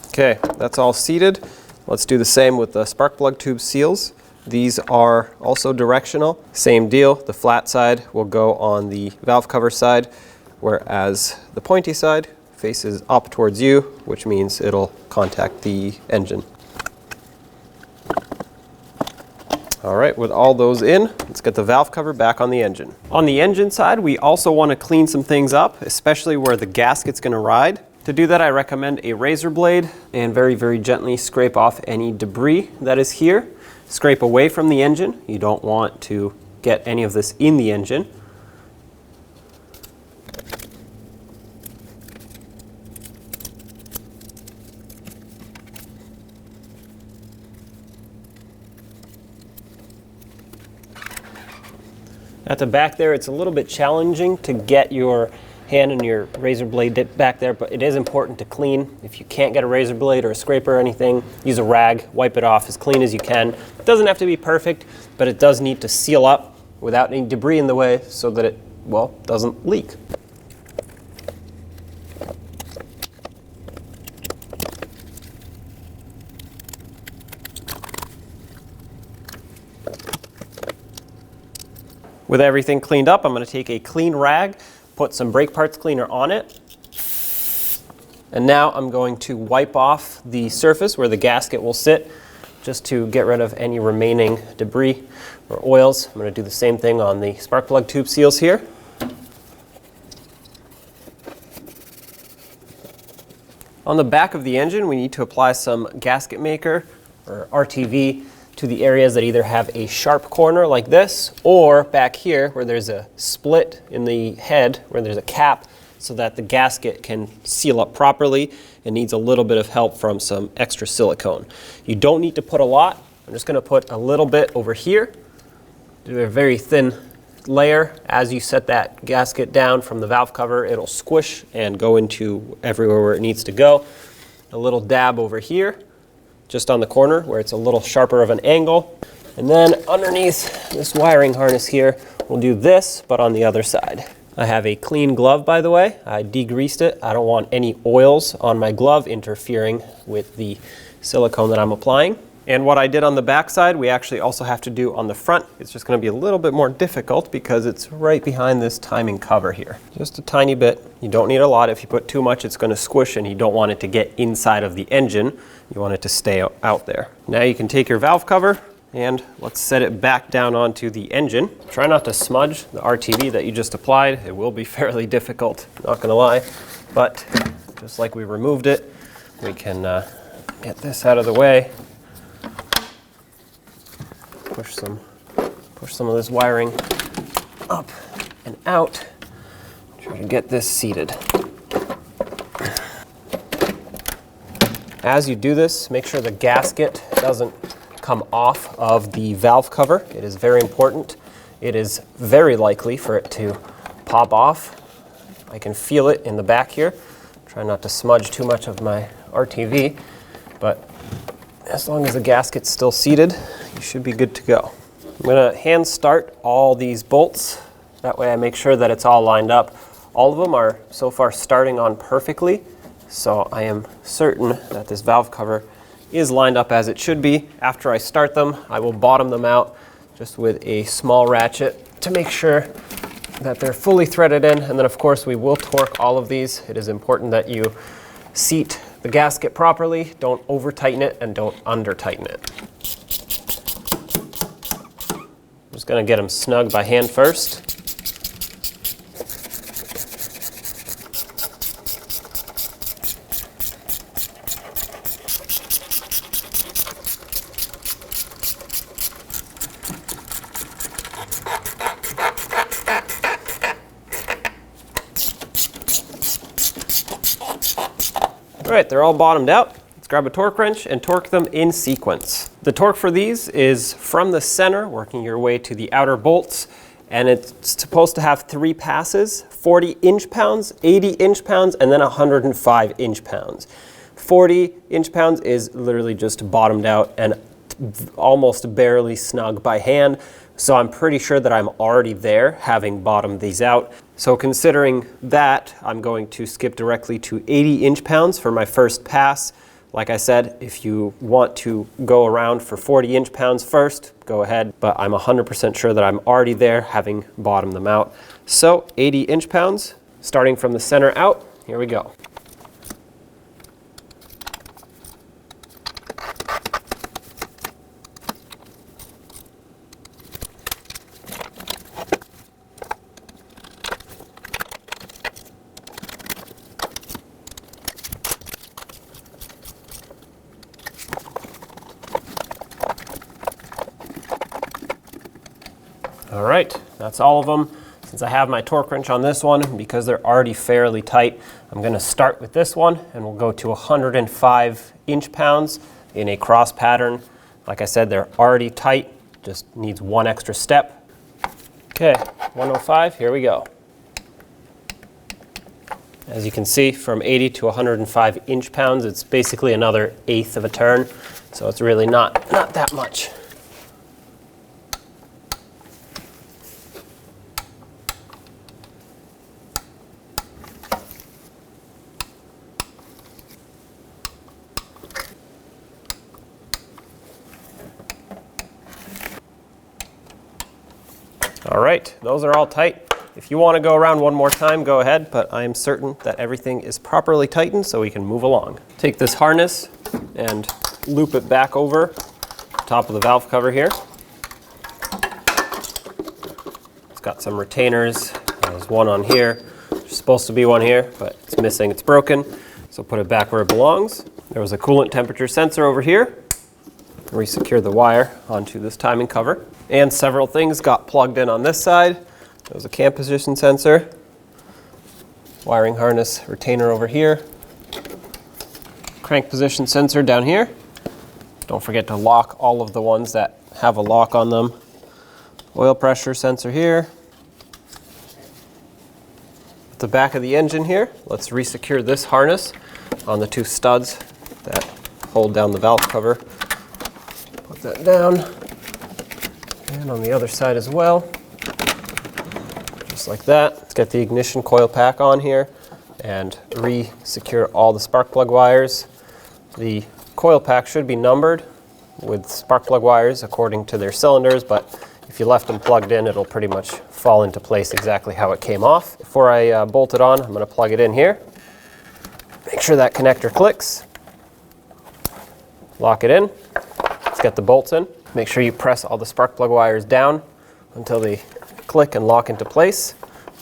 Okay, that's all seated. Let's do the same with the spark plug tube seals. These are also directional. Same deal, the flat side will go on the valve cover side, whereas the pointy side faces up towards you, which means it'll contact the engine. All right, with all those in, let's get the valve cover back on the engine. On the engine side, we also want to clean some things up, especially where the gasket's going to ride. To do that, I recommend a razor blade and very, very gently scrape off any debris that is here. Scrape away from the engine. You don't want to get any of this in the engine. At the back there, it's a little bit challenging to get your hand and your razor blade back there, but it is important to clean. If you can't get a razor blade or a scraper or anything, use a rag, wipe it off as clean as you can. It doesn't have to be perfect, but it does need to seal up without any debris in the way so that it, well, doesn't leak. With everything cleaned up, I'm going to take a clean rag, put some brake parts cleaner on it, and now I'm going to wipe off the surface where the gasket will sit just to get rid of any remaining debris or oils. I'm going to do the same thing on the spark plug tube seals here. On the back of the engine, we need to apply some gasket maker or RTV to the areas that either have a sharp corner like this, or back here where there's a split in the head where there's a cap, so that the gasket can seal up properly. It needs a little bit of help from some extra silicone. You don't need to put a lot. I'm just going to put a little bit over here. Do a very thin layer. As you set that gasket down from the valve cover, it'll squish and go into everywhere where it needs to go. A little dab over here, just on the corner where it's a little sharper of an angle. And then underneath this wiring harness here, we'll do this, but on the other side. I have a clean glove, by the way. I degreased it. I don't want any oils on my glove interfering with the silicone that I'm applying. And what I did on the back side, we actually also have to do on the front. It's just going to be a little bit more difficult because it's right behind this timing cover here. Just a tiny bit. You don't need a lot. If you put too much, it's going to squish, and you don't want it to get inside of the engine. You want it to stay out there. Now you can take your valve cover and let's set it back down onto the engine. Try not to smudge the RTV that you just applied. It will be fairly difficult, not going to lie. But just like we removed it, we can get this out of the way. Push some of this wiring up and out. Try to get this seated. As you do this, make sure the gasket doesn't come off of the valve cover. It is very important. It is very likely for it to pop off. I can feel it in the back here. Try not to smudge too much of my RTV, but as long as the gasket's still seated, you should be good to go. I'm going to hand start all these bolts. That way I make sure that it's all lined up. All of them are so far starting on perfectly, so I am certain that this valve cover is lined up as it should be. After I start them, I will bottom them out just with a small ratchet to make sure that they're fully threaded in. And then of course we will torque all of these. It is important that you seat the gasket properly, don't over tighten it and don't under tighten it. I'm just going to get them snug by hand first. All right, they're all bottomed out. Let's grab a torque wrench and torque them in sequence. The torque for these is from the center, working your way to the outer bolts, and it's supposed to have 3 passes, 40 inch-pounds, 80 inch-pounds, and then 105 inch-pounds. 40 inch-pounds is literally just bottomed out and almost barely snug by hand, so I'm pretty sure that I'm already there, having bottomed these out. So considering that, I'm going to skip directly to 80 inch-pounds for my first pass. Like I said, if you want to go around for 40 inch-pounds first, go ahead, but I'm 100% sure that I'm already there, having bottomed them out. So 80 inch-pounds, starting from the center out, here we go. All right, that's all of them. Since I have my torque wrench on this one, because they're already fairly tight, I'm going to start with this one, and we'll go to 105 inch-pounds in a cross pattern. Like I said, they're already tight, just needs one extra step. Okay, 105, here we go. As you can see, from 80 to 105 inch-pounds, it's basically another 1/8 of a turn, so it's really not that much. All right, those are all tight. If you want to go around one more time, go ahead, but I am certain that everything is properly tightened so we can move along. Take this harness and loop it back over the top of the valve cover here. It's got some retainers. There's one on here. There's supposed to be one here, but it's missing, it's broken. So put it back where it belongs. There was a coolant temperature sensor over here. Resecure the wire onto this timing cover. And several things got plugged in on this side. There was a cam position sensor, wiring harness retainer over here, crank position sensor down here. Don't forget to lock all of the ones that have a lock on them. Oil pressure sensor here. At the back of the engine here, let's resecure this harness on the 2 studs that hold down the valve cover. Put that down. And on the other side as well, just like that. Let's get the ignition coil pack on here and re-secure all the spark plug wires. The coil pack should be numbered with spark plug wires according to their cylinders, but if you left them plugged in, it'll pretty much fall into place exactly how it came off. Before I bolt it on, I'm going to plug it in here. Make sure that connector clicks. Lock it in. Let's get the bolts in. Make sure you press all the spark plug wires down until they click and lock into place.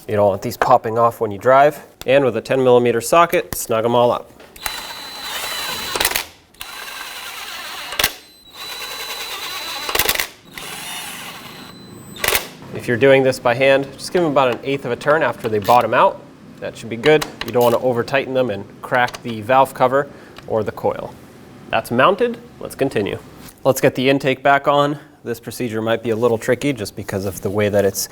You don't want these popping off when you drive. And with a 10mm socket, snug them all up. If you're doing this by hand, just give them about 1/8 of a turn after they bottom out. That should be good. You don't want to over tighten them and crack the valve cover or the coil. That's mounted. Let's continue. Let's get the intake back on. This procedure might be a little tricky just because of the way that it's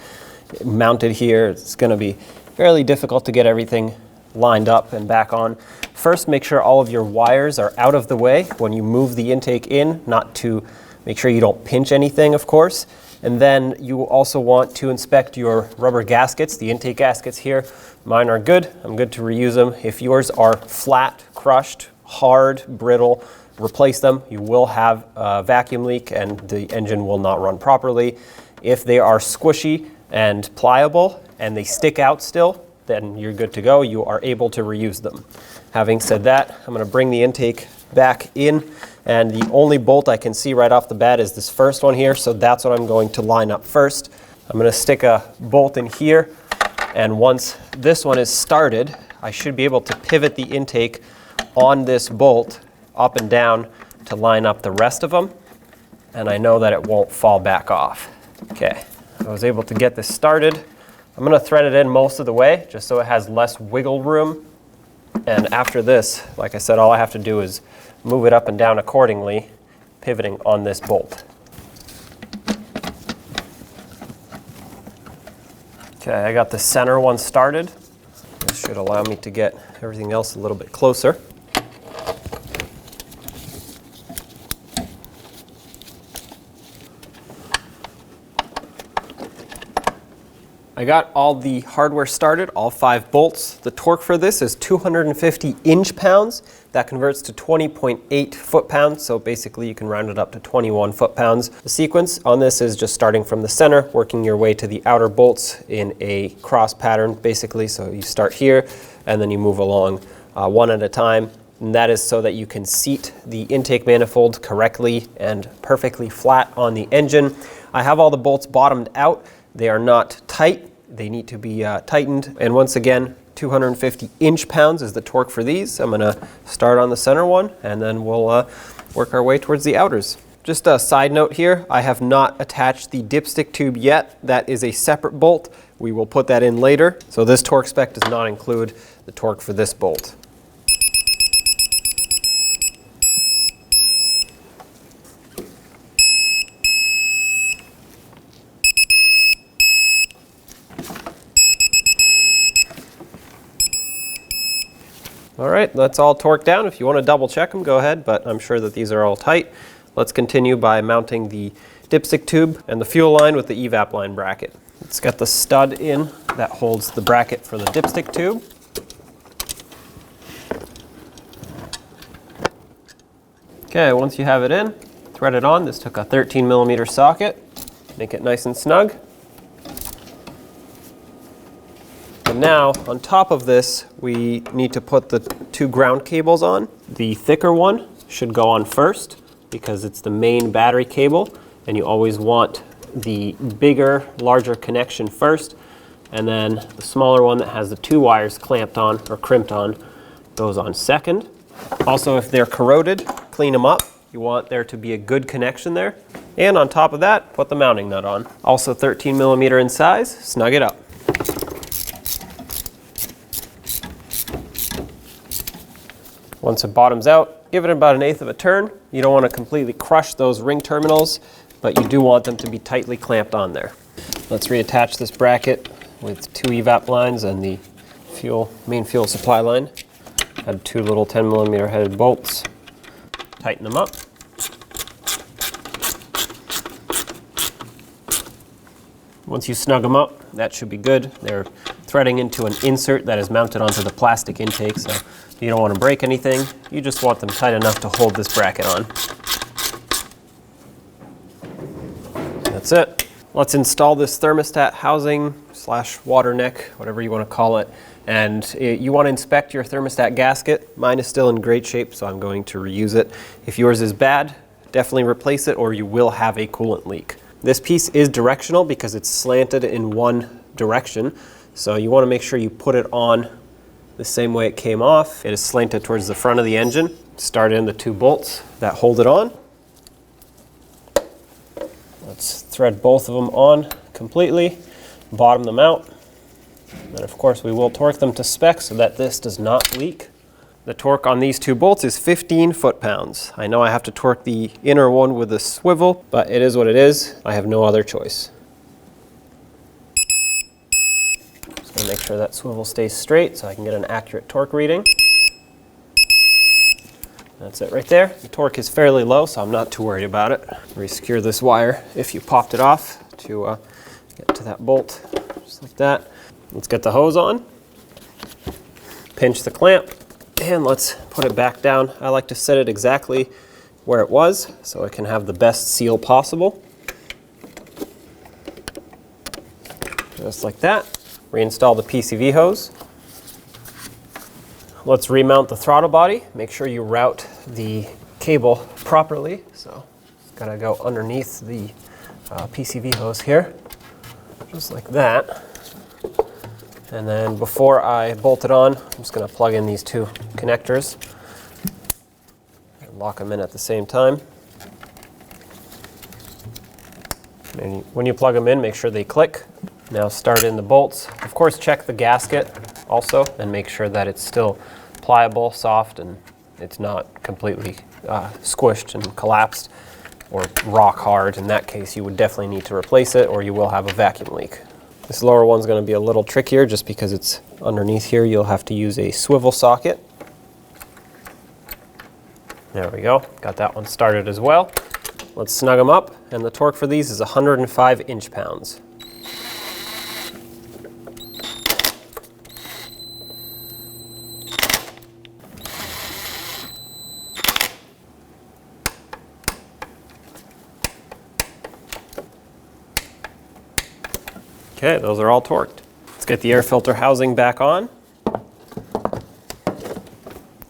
mounted here. It's going to be fairly difficult to get everything lined up and back on. First, make sure all of your wires are out of the way when you move the intake in, not to make sure you don't pinch anything, of course. And then you also want to inspect your rubber gaskets, the intake gaskets here. Mine are good. I'm good to reuse them. If yours are flat, crushed, hard, brittle, replace them. You will have a vacuum leak and the engine will not run properly. If they are squishy and pliable and they stick out still, then you're good to go. You are able to reuse them. Having said that, I'm going to bring the intake back in And the only bolt I can see right off the bat is this first one here, so that's what I'm going to line up first. I'm going to stick a bolt in here, and once this one is started, I should be able to pivot the intake on this bolt up and down to line up the rest of them, and I know that it won't fall back off. Okay, I was able to get this started. I'm going to thread it in most of the way just so it has less wiggle room, and after this, like I said, all I have to do is move it up and down accordingly, pivoting on this bolt. Okay, I got the center one started. This should allow me to get everything else a little bit closer. I got all the hardware started, all 5 bolts. The torque for this is 250 inch-pounds. That converts to 20.8 foot-pounds, so basically you can round it up to 21 foot-pounds. The sequence on this is just starting from the center, working your way to the outer bolts in a cross pattern, basically. So you start here, and then you move along one at a time. And that is so that you can seat the intake manifold correctly and perfectly flat on the engine. I have all the bolts bottomed out. They are not tight. They need to be tightened. And once again, 250 inch-pounds is the torque for these. I'm going to start on the center one, and then we'll work our way towards the outers. Just a side note here, I have not attached the dipstick tube yet. That is a separate bolt. We will put that in later. So this torque spec does not include the torque for this bolt. All right, that's all torqued down. If you want to double check them, go ahead, but I'm sure that these are all tight. Let's continue by mounting the dipstick tube and the fuel line with the evap line bracket. Let's get the stud in that holds the bracket for the dipstick tube. Okay, once you have it in, thread it on. This took a 13mm socket. Make it nice and snug. And now, on top of this, we need to put the 2 ground cables on. The thicker one should go on first because it's the main battery cable, and you always want the bigger, larger connection first, and then the smaller one that has the 2 wires clamped on or crimped on goes on second. Also, if they're corroded, clean them up. You want there to be a good connection there. And on top of that, put the mounting nut on. Also 13mm in size, snug it up. Once it bottoms out, give it about 1/8 of a turn. You don't want to completely crush those ring terminals, but you do want them to be tightly clamped on there. Let's reattach this bracket with 2 evap lines and the main fuel supply line. Add 2 little 10mm headed bolts. Tighten them up. Once you snug them up, that should be good. They're threading into an insert that is mounted onto the plastic intake, so you don't want to break anything. You just want them tight enough to hold this bracket on. That's it. Let's install this thermostat housing / water neck, whatever you want to call it. And you want to inspect your thermostat gasket. Mine is still in great shape, so I'm going to reuse it. If yours is bad, definitely replace it or you will have a coolant leak. This piece is directional because it's slanted in one direction. So you want to make sure you put it on the same way it came off. It is slanted towards the front of the engine. Start in the 2 bolts that hold it on. Let's thread both of them on completely, bottom them out. And of course we will torque them to spec so that this does not leak. The torque on these 2 bolts is 15 foot-pounds. I know I have to torque the inner one with a swivel, but it is what it is. I have no other choice. Just gonna make sure that swivel stays straight so I can get an accurate torque reading. That's it right there. The torque is fairly low, so I'm not too worried about it. Resecure this wire if you popped it off to get to that bolt, just like that. Let's get the hose on, pinch the clamp, and let's put it back down. I like to set it exactly where it was so it can have the best seal possible. Just like that. Reinstall the PCV hose. Let's remount the throttle body. Make sure you route the cable properly. So it's gotta go underneath the PCV hose here, just like that. And then before I bolt it on, I'm just gonna plug in these two connectors and lock them in at the same time. And when you plug them in, make sure they click. Now start in the bolts. Of course, check the gasket also and make sure that it's still pliable, soft, and it's not completely squished and collapsed or rock hard. In that case, you would definitely need to replace it or you will have a vacuum leak. This lower one's going to be a little trickier just because it's underneath here. You'll have to use a swivel socket. There we go. Got that one started as well. Let's snug them up, and the torque for these is 105 inch-pounds. Okay, those are all torqued. Let's get the air filter housing back on.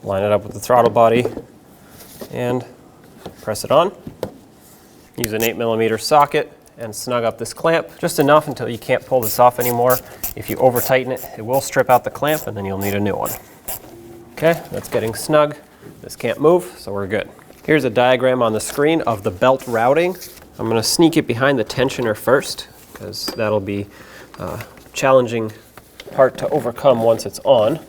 Line it up with the throttle body and press it on. Use an 8mm socket and snug up this clamp just enough until you can't pull this off anymore. If you over tighten it, it will strip out the clamp and then you'll need a new one. Okay, that's getting snug. This can't move, so we're good. Here's a diagram on the screen of the belt routing. I'm going to sneak it behind the tensioner first, because that'll be a challenging part to overcome once it's on.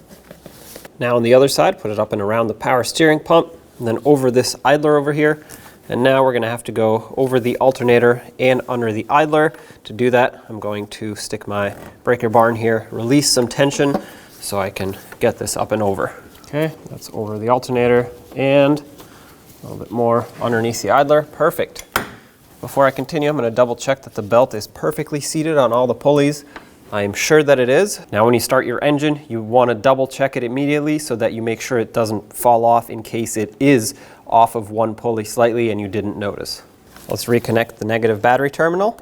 Now on the other side, put it up and around the power steering pump, and then over this idler over here. And now we're going to have to go over the alternator and under the idler. To do that, I'm going to stick my breaker bar in here, release some tension so I can get this up and over. Okay, that's over the alternator and a little bit more underneath the idler. Perfect. Before I continue, I'm going to double check that the belt is perfectly seated on all the pulleys. I am sure that it is. Now when you start your engine, you want to double check it immediately so that you make sure it doesn't fall off in case it is off of one pulley slightly and you didn't notice. Let's reconnect the negative battery terminal.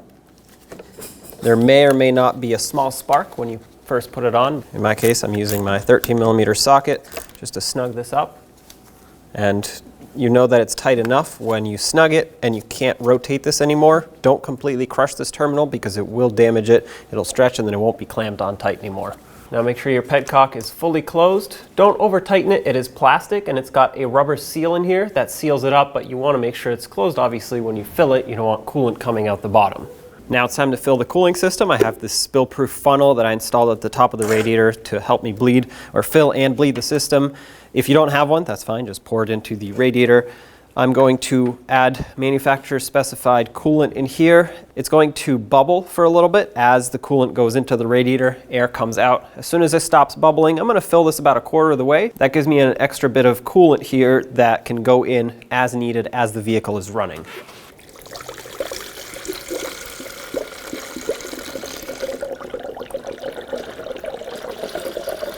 There may or may not be a small spark when you first put it on. In my case, I'm using my 13mm socket just to snug this up. And you know that it's tight enough when you snug it and you can't rotate this anymore. Don't completely crush this terminal because it will damage it. It'll stretch and then it won't be clamped on tight anymore. Now make sure your petcock is fully closed. Don't over tighten it. It is plastic and it's got a rubber seal in here that seals it up, but you want to make sure it's closed. Obviously, when you fill it, you don't want coolant coming out the bottom. Now it's time to fill the cooling system. I have this spill-proof funnel that I installed at the top of the radiator to help me bleed or fill and bleed the system. If you don't have one, that's fine. Just pour it into the radiator. I'm going to add manufacturer specified coolant in here. It's going to bubble for a little bit as the coolant goes into the radiator, air comes out. As soon as it stops bubbling, I'm going to fill this about 1/4 of the way. That gives me an extra bit of coolant here that can go in as needed as the vehicle is running.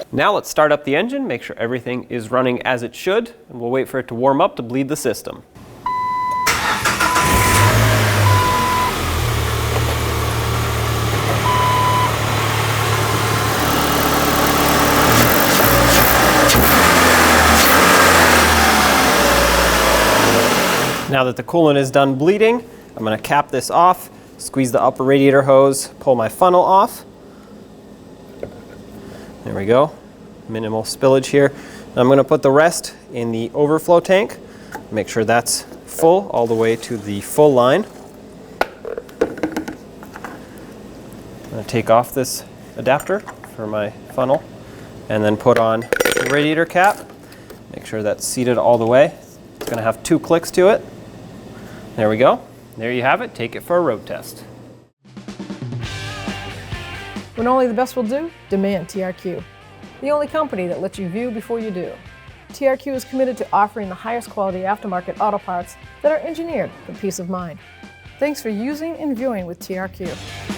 Now let's start up the engine, make sure everything is running as it should, and we'll wait for it to warm up to bleed the system. Now that the coolant is done bleeding, I'm going to cap this off, squeeze the upper radiator hose, pull my funnel off. There we go. Minimal spillage here. I'm going to put the rest in the overflow tank. Make sure that's full all the way to the full line. I'm going to take off this adapter for my funnel and then put on the radiator cap. Make sure that's seated all the way. It's going to have 2 clicks to it. There we go. There you have it. Take it for a road test. When only the best will do, demand TRQ. The only company that lets you view before you do. TRQ is committed to offering the highest quality aftermarket auto parts that are engineered for peace of mind. Thanks for using and viewing with TRQ.